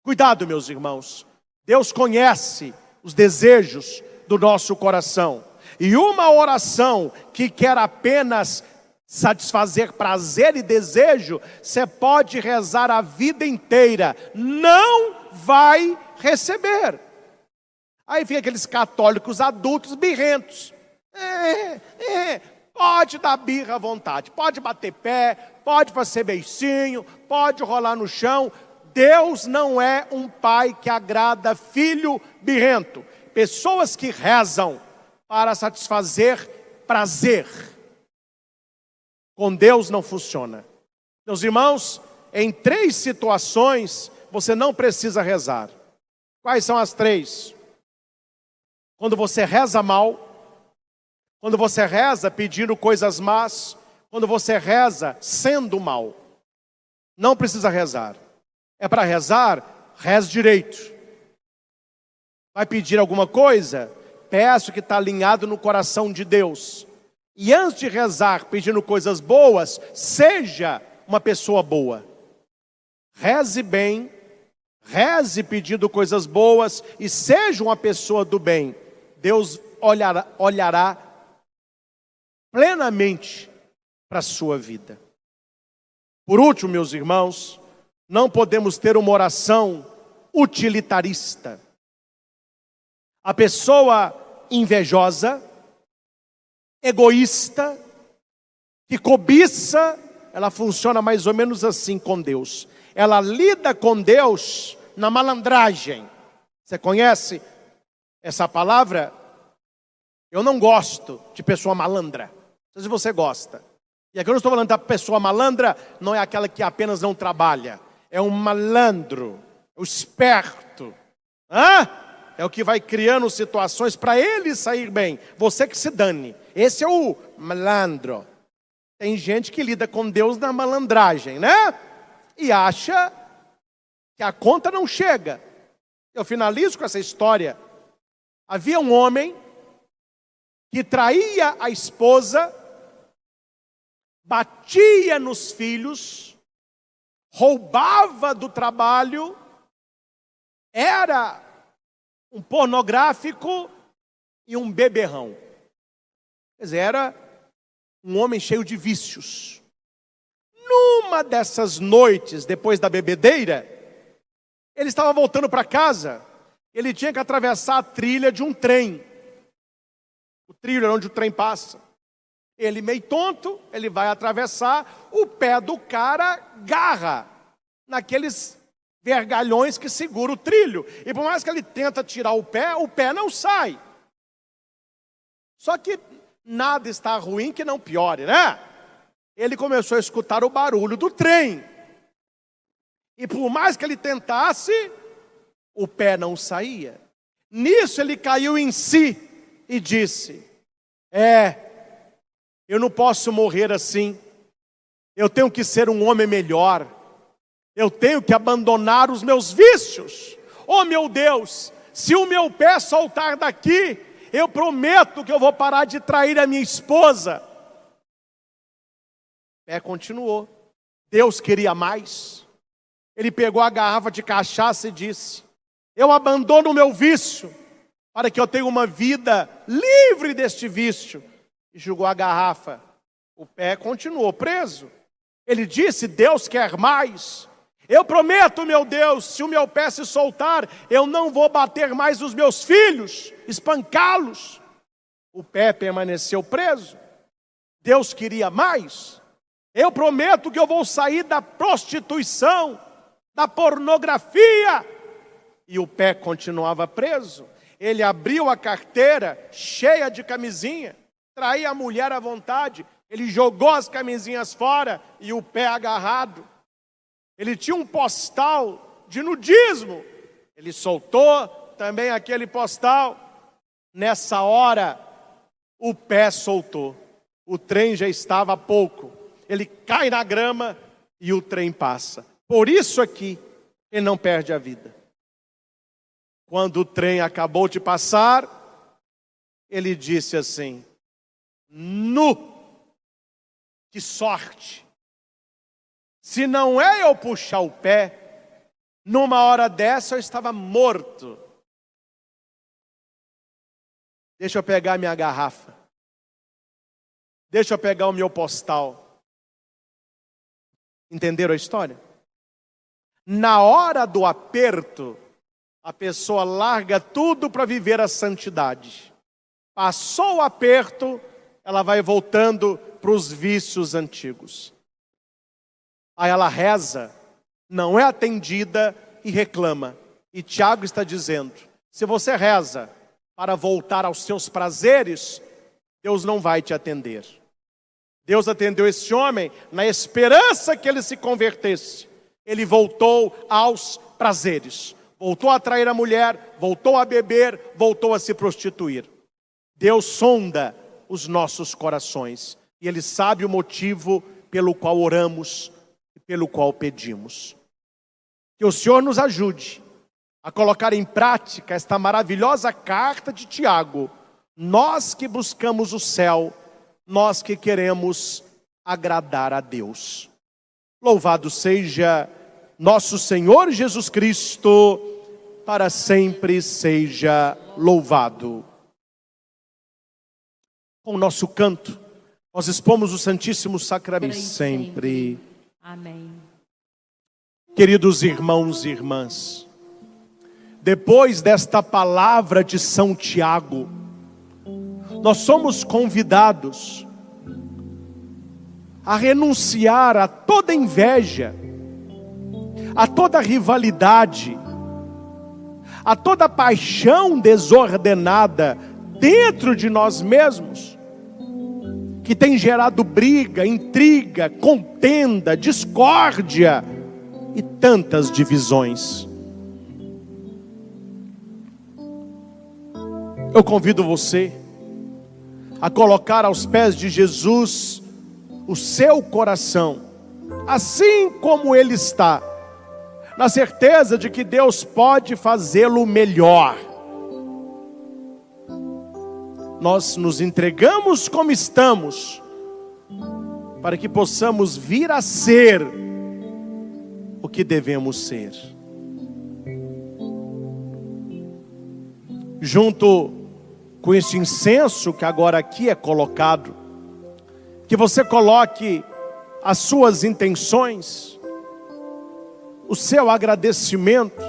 Cuidado, meus irmãos. Deus conhece os desejos do nosso coração. E uma oração que quer apenas satisfazer prazer e desejo, você pode rezar a vida inteira, não vai receber. Aí vem aqueles católicos adultos birrentos. Pode dar birra à vontade, pode bater pé, pode fazer beicinho, pode rolar no chão. Deus não é um pai que agrada filho birrento. Pessoas que rezam para satisfazer prazer, com Deus não funciona. Meus irmãos, em 3 situações você não precisa rezar. Quais são as 3? Quando você reza mal, quando você reza pedindo coisas más, quando você reza sendo mal. Não precisa rezar. É para rezar, reze direito. Vai pedir alguma coisa? Peço que está alinhado no coração de Deus. E antes de rezar pedindo coisas boas, seja uma pessoa boa. Reze bem, reze pedindo coisas boas e seja uma pessoa do bem. Deus olhará plenamente para a sua vida. Por último, meus irmãos, não podemos ter uma oração utilitarista. A pessoa invejosa, egoísta, que cobiça, ela funciona mais ou menos assim com Deus. Ela lida com Deus na malandragem. Você conhece essa palavra? Eu não gosto de pessoa malandra. Não sei se você gosta. E aqui eu não estou falando da pessoa malandra, não é aquela que apenas não trabalha. É um malandro, o esperto. É o que vai criando situações para ele sair bem. Você que se dane. Esse é o malandro. Tem gente que lida com Deus na malandragem, né? E acha que a conta não chega. Eu finalizo com essa história. Havia um homem que traía a esposa, batia nos filhos, roubava do trabalho, era um pornográfico e um beberrão. Quer dizer, era um homem cheio de vícios. Numa dessas noites, depois da bebedeira, ele estava voltando para casa, ele tinha que atravessar a trilha de um trem. O trilho é onde o trem passa. Ele meio tonto, ele vai atravessar, o pé do cara garra naqueles vergalhões que seguram o trilho. E por mais que ele tenta tirar o pé não sai. Só que nada está ruim que não piore, né? Ele começou a escutar o barulho do trem. E por mais que ele tentasse, o pé não saía. Nisso ele caiu em si e disse: eu não posso morrer assim. Eu tenho que ser um homem melhor. Eu tenho que abandonar os meus vícios. Oh meu Deus, se o meu pé soltar daqui, eu prometo que eu vou parar de trair a minha esposa. O pé continuou. Deus queria mais. Ele pegou a garrafa de cachaça e disse: eu abandono o meu vício, para que eu tenha uma vida livre deste vício. E jogou a garrafa. O pé continuou preso. Ele disse: Deus quer mais. Eu prometo, meu Deus, se o meu pé se soltar, eu não vou bater mais nos meus filhos, espancá-los. O pé permaneceu preso. Deus queria mais. Eu prometo que eu vou sair da prostituição, da pornografia. E o pé continuava preso. Ele abriu a carteira cheia de camisinha, traía a mulher à vontade. Ele jogou as camisinhas fora e o pé agarrado. Ele tinha um postal de nudismo. Ele soltou também aquele postal. Nessa hora, o pé soltou. O trem já estava a pouco. Ele cai na grama e o trem passa. Por isso aqui, ele não perde a vida. Quando o trem acabou de passar, ele disse assim: que sorte! Se não é eu puxar o pé, numa hora dessa eu estava morto. Deixa eu pegar minha garrafa. Deixa eu pegar o meu postal. Entenderam a história? Na hora do aperto, a pessoa larga tudo para viver a santidade. Passou o aperto, ela vai voltando para os vícios antigos. Aí ela reza, não é atendida e reclama. E Tiago está dizendo: se você reza para voltar aos seus prazeres, Deus não vai te atender. Deus atendeu esse homem na esperança que ele se convertesse. Ele voltou aos prazeres. Voltou a trair a mulher, voltou a beber, voltou a se prostituir. Deus sonda os nossos corações. E Ele sabe o motivo pelo qual oramos e pelo qual pedimos. Que o Senhor nos ajude a colocar em prática esta maravilhosa carta de Tiago. Nós que buscamos o céu, nós que queremos agradar a Deus. Louvado seja nosso Senhor Jesus Cristo, para sempre seja louvado. Com o nosso canto, nós expomos o Santíssimo Sacramento sempre. Amém. Queridos irmãos e irmãs, depois desta palavra de São Tiago, nós somos convidados a renunciar a toda inveja, a toda rivalidade, a toda paixão desordenada dentro de nós mesmos, que tem gerado briga, intriga, contenda, discórdia e tantas divisões. Eu convido você a colocar aos pés de Jesus o seu coração, assim como ele está, na certeza de que Deus pode fazê-lo melhor. Nós nos entregamos como estamos, para que possamos vir a ser o que devemos ser. Junto com este incenso que agora aqui é colocado, que você coloque as suas intenções, o seu agradecimento,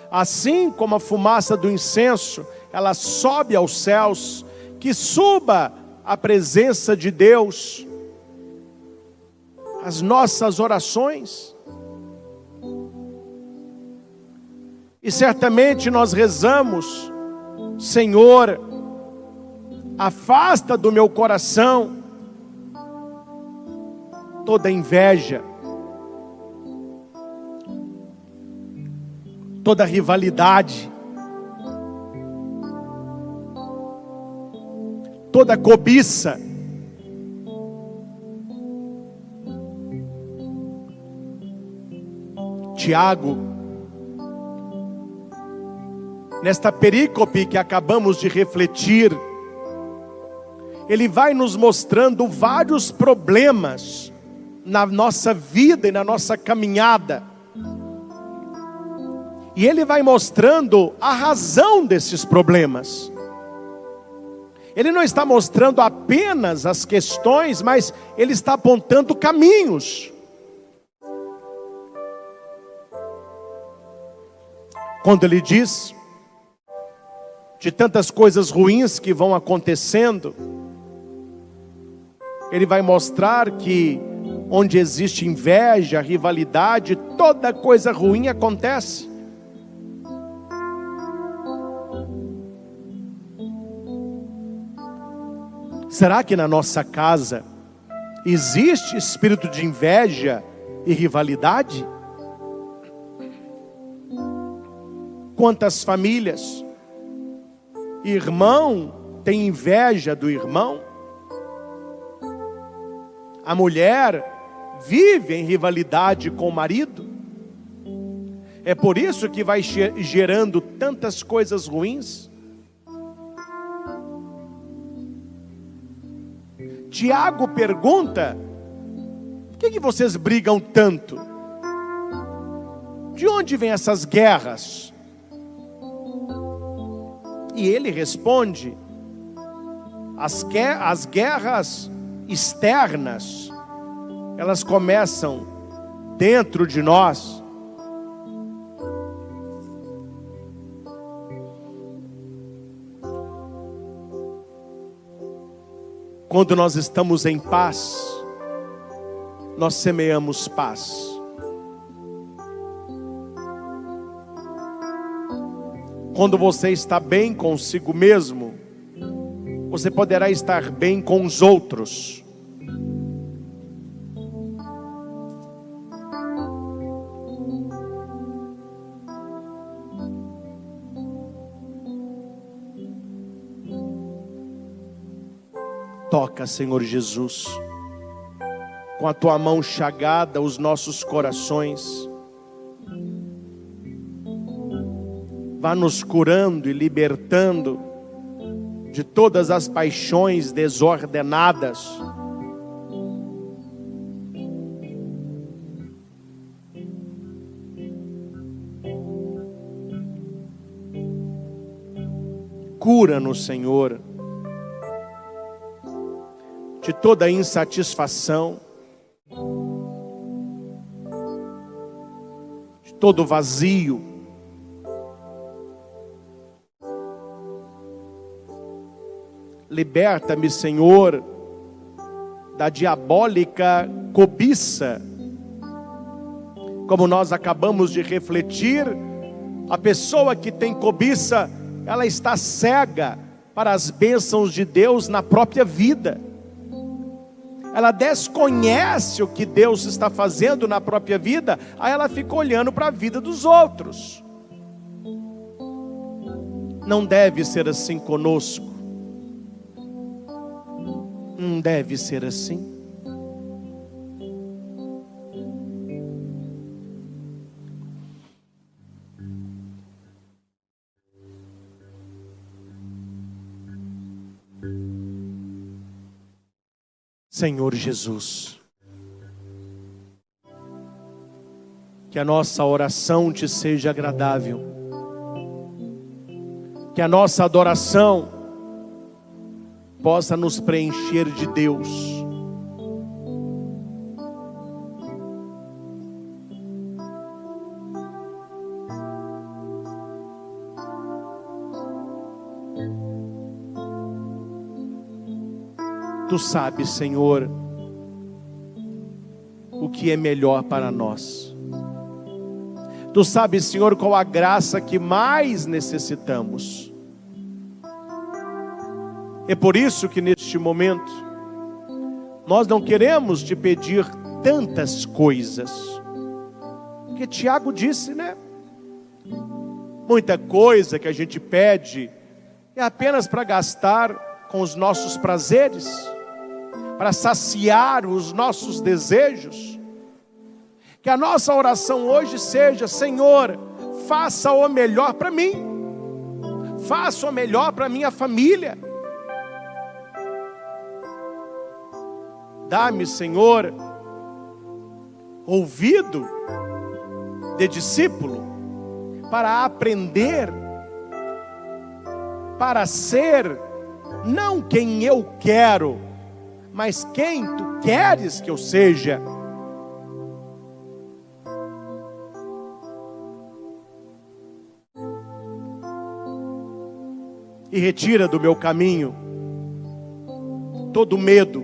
assim como a fumaça do incenso, ela sobe aos céus, que suba a presença de Deus, as nossas orações. E certamente nós rezamos: Senhor, afasta do meu coração toda inveja, toda rivalidade, toda cobiça. Tiago, nesta perícope que acabamos de refletir, ele vai nos mostrando vários problemas na nossa vida e na nossa caminhada. E ele vai mostrando a razão desses problemas. Ele não está mostrando apenas as questões, mas ele está apontando caminhos. Quando ele diz de tantas coisas ruins que vão acontecendo, ele vai mostrar que onde existe inveja, rivalidade, toda coisa ruim acontece. Será que na nossa casa existe espírito de inveja e rivalidade? Quantas famílias, irmão tem inveja do irmão? A mulher vive em rivalidade com o marido? É por isso que vai gerando tantas coisas ruins. Tiago pergunta: por que vocês brigam tanto? De onde vêm essas guerras? E ele responde: as guerras externas, elas começam dentro de nós. Quando nós estamos em paz, nós semeamos paz. Quando você está bem consigo mesmo, você poderá estar bem com os outros. Toca, Senhor Jesus, com a tua mão chagada os nossos corações. Vá nos curando e libertando de todas as paixões desordenadas. Cura-nos, Senhor, de toda insatisfação, de todo vazio. Liberta-me, Senhor, da diabólica cobiça. Como nós acabamos de refletir, a pessoa que tem cobiça, ela está cega para as bênçãos de Deus na própria vida. Ela desconhece o que Deus está fazendo na própria vida, aí ela fica olhando para a vida dos outros. Não deve ser assim conosco. Não deve ser assim. Senhor Jesus, que a nossa oração te seja agradável, que a nossa adoração possa nos preencher de Deus. Tu sabes, Senhor, o que é melhor para nós. Tu sabes, Senhor, qual a graça que mais necessitamos. É por isso que neste momento, nós não queremos te pedir tantas coisas. Porque Tiago disse, né? Muita coisa que a gente pede é apenas para gastar com os nossos prazeres, para saciar os nossos desejos. Que a nossa oração hoje seja: Senhor, faça o melhor para mim, faça o melhor para minha família. Dá-me, Senhor, ouvido de discípulo para aprender, para ser não quem eu quero, mas quem tu queres que eu seja. E retira do meu caminho todo medo,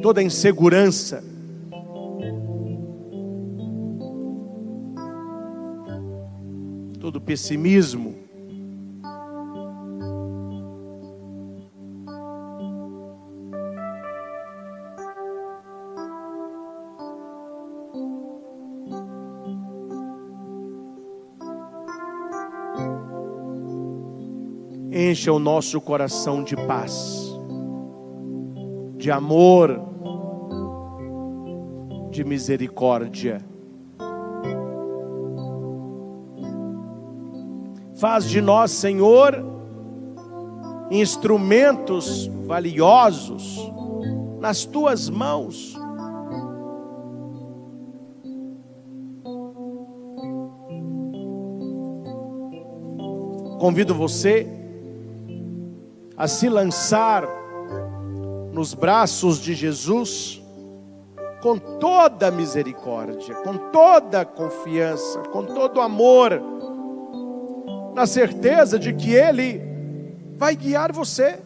toda insegurança, todo pessimismo. Encha o nosso coração de paz, de amor, de misericórdia. Faz de nós, Senhor, instrumentos valiosos nas tuas mãos. Convido você a se lançar nos braços de Jesus com toda a misericórdia, com toda a confiança, com todo o amor, na certeza de que Ele vai guiar você.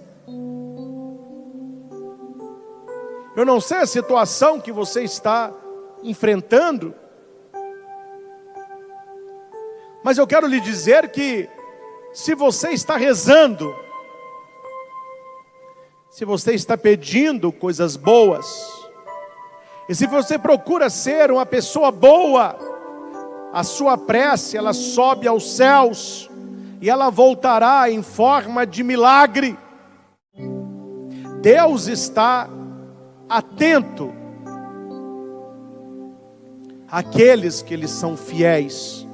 Eu não sei a situação que você está enfrentando, mas eu quero lhe dizer que se você está rezando, se você está pedindo coisas boas, e se você procura ser uma pessoa boa, a sua prece, ela sobe aos céus, e ela voltará em forma de milagre. Deus está atento àqueles que lhe são fiéis.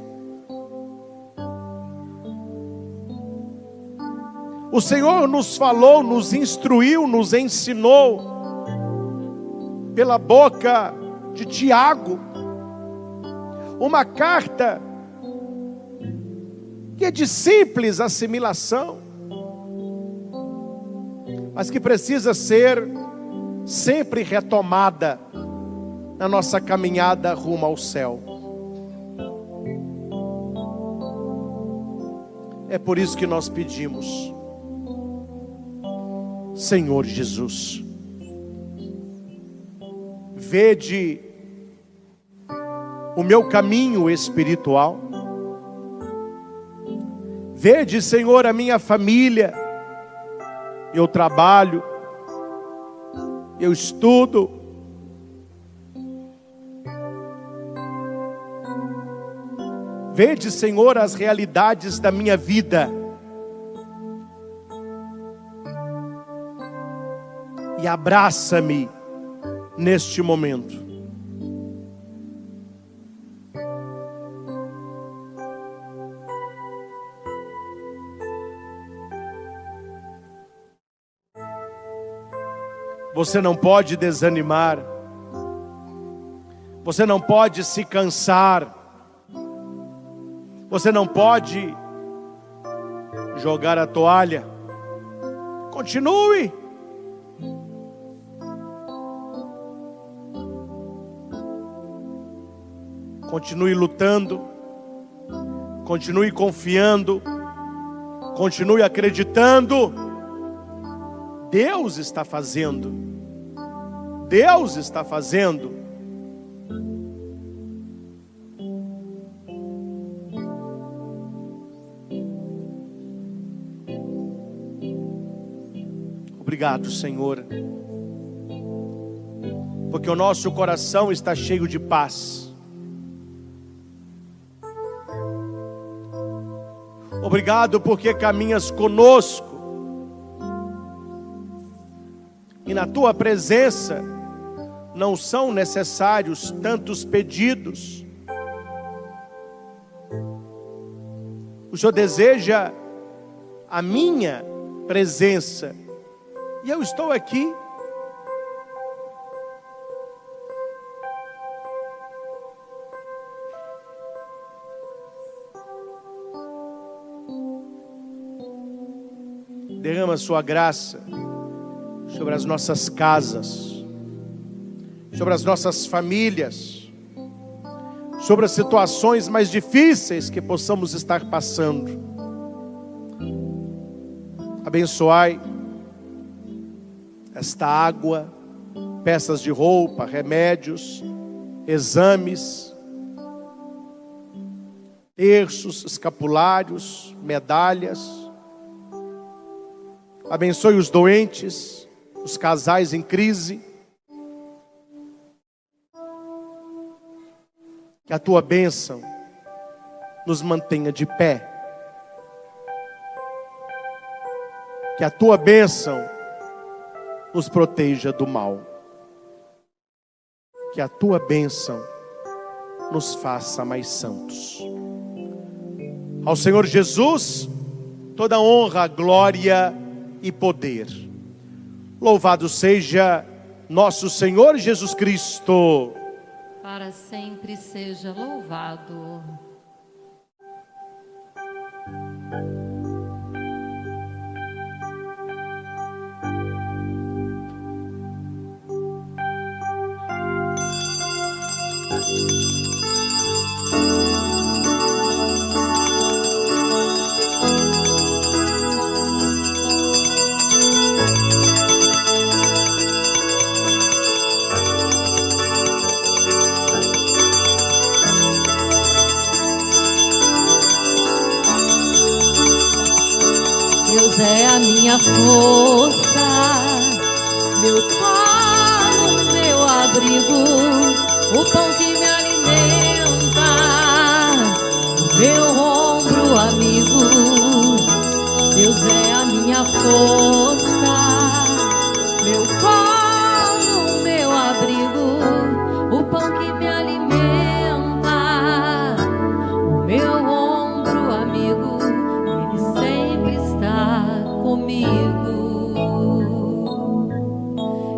O Senhor nos falou, nos instruiu, nos ensinou, pela boca de Tiago, uma carta que é de simples assimilação, mas que precisa ser sempre retomada na nossa caminhada rumo ao céu. É por isso que nós pedimos: Senhor Jesus, vede o meu caminho espiritual, vede, Senhor, a minha família. Eu trabalho, eu estudo, vede, Senhor, as realidades da minha vida. E abraça-me neste momento. Você não pode desanimar. Você não pode se cansar. Você não pode jogar a toalha. Continue. Continue lutando. Continue confiando. Continue acreditando. Deus está fazendo. Deus está fazendo. Obrigado, Senhor, porque o nosso coração está cheio de paz. Obrigado porque caminhas conosco e na Tua presença não são necessários tantos pedidos. O Senhor deseja a minha presença. E eu estou aqui. Derrama a sua graça sobre as nossas casas, sobre as nossas famílias, sobre as situações mais difíceis que possamos estar passando. Abençoai esta água, peças de roupa, remédios, exames, terços, escapulários, medalhas. Abençoe os doentes, os casais em crise. Que a Tua bênção nos mantenha de pé. Que a Tua bênção nos proteja do mal. Que a Tua bênção nos faça mais santos. Ao Senhor Jesus, toda honra, glória e poder. Louvado seja nosso Senhor Jesus Cristo. Para sempre seja louvado. Deus é a minha força, meu colo, meu abrigo, o pão que me alimenta, o meu ombro amigo. Deus é a minha força, meu colo, meu abrigo, o pão que me alimenta, o meu ombro amigo. Comigo,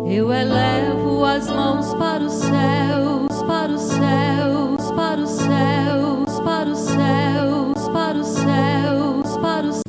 eu elevo as mãos para os céus, para os céus, para os céus, para os céus, para os céus, para os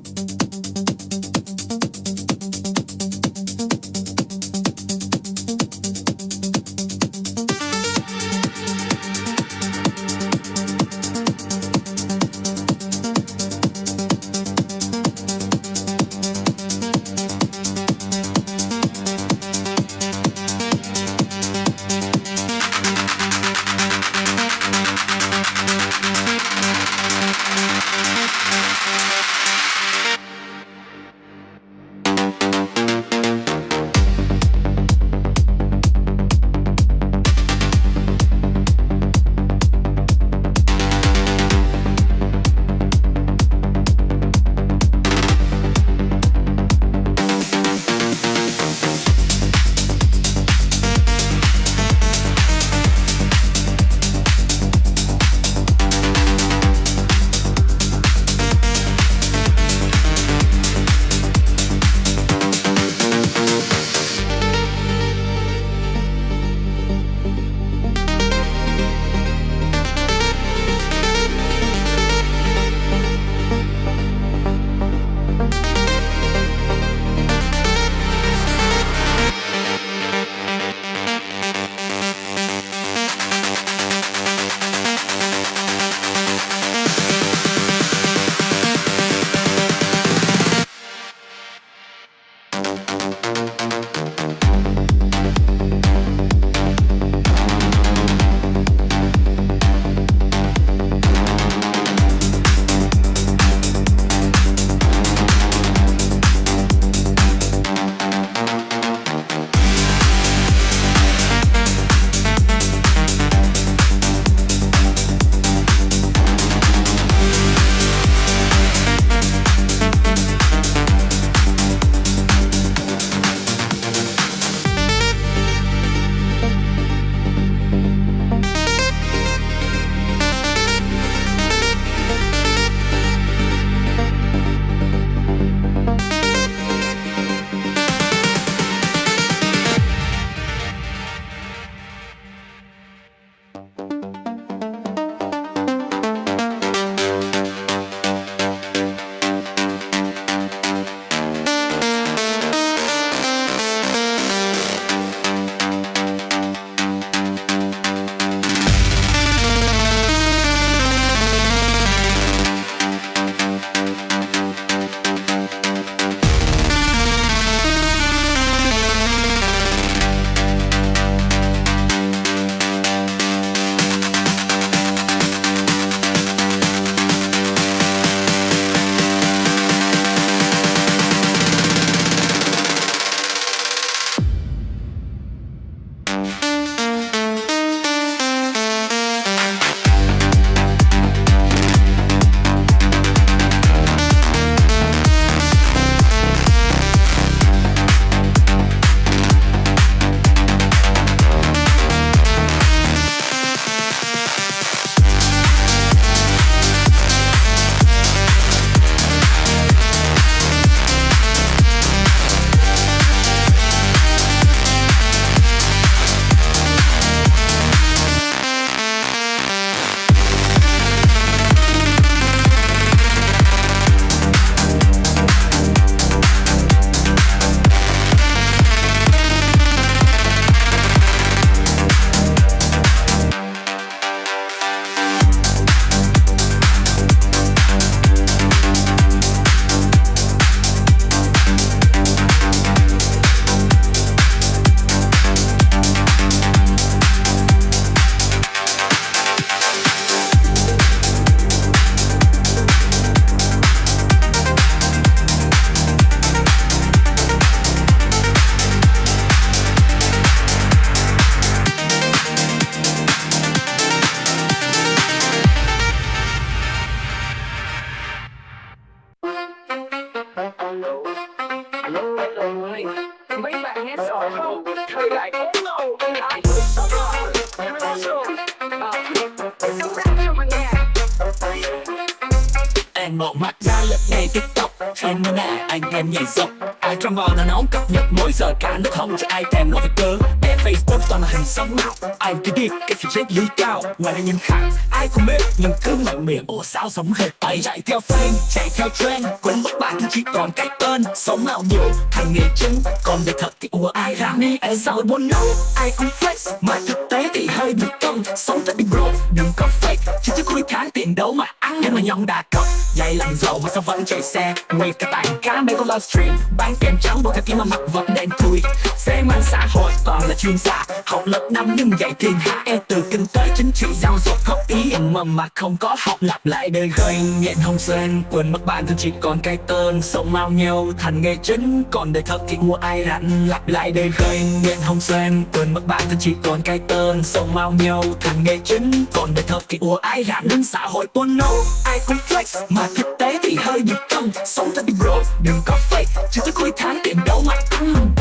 mở mắt ra lật ngay TikTok. Em mới nè, anh em nhảy dọc. Ai drama nó nóng cập nhật mỗi giờ cả nước không cho ai thèm lo về cơ. Để Facebook toàn là hình sống ảo. Ai cứ đi cái feed lý cao. Ngoài là nhân khác, ai cũng biết nhưng cứ mạnh miệng. Ồ sao sống hệt ấy. Chạy theo fame, chạy theo trend. Quên mất bản thân chỉ còn cái tên. Sống ảo nhiều, thành nghề chính. Còn để thật thì ủa ai ra đi. Ở xã hội buồn nấu, ai cũng flex. Mà thực tế thì hơi bị câm. Sống thật đi bro, đừng có fake. Chỉ chứ khui tháng tiền đâu mà ăn. Nhưng mà nhông đã cọc. Dây làm giàu mà sao vẫn chạy xe. Wave cả tảng cá mấy con livestream. Bán kem trắng bộ theo kia mà mặt vật đen thui. Xem ăn xã hội toàn là chuyên gia. Học lớp 5 nhưng dạy thiên hạ. Từ kinh tế chính trị giao dột học ý mà không có học. Lặp lại đời gây nghiện hồng sen. Quên mất bản thân chỉ còn cái tên. Sống mau nhau thành nghề chính. Còn đời thật thì mua ai rảnh. Lặp lại đời gây nghiện hồng sen. Quên mất bản thân chỉ còn cái tên. Sống mau nhau thành nghề chính. Còn đời thật thì ủa ai rảnh. Đến xã hội tuôn nấu, ai cũng flex. Mà thực tế thì hơi bị câm. Sống thật đi bro, đừng có fake. Chứ khui tháng tiền đâu mà ăn.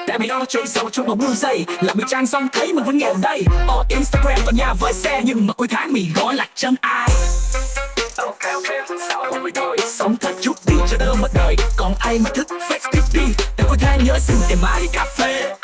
Đã bị đó trôi sâu trong một blue giây. Làm bị trang xong thấy mình vẫn nghèo đây. Instagram vào nhà với xe. Nhưng mà cuối tháng mình gói là chân ai. Ok, sao không bị thôi. Sống thật chút đi cho đỡ mất đời. Còn ai mà thích flex tiếp đi. Để cuối tháng nhớ xin tiền mà đi cà phê.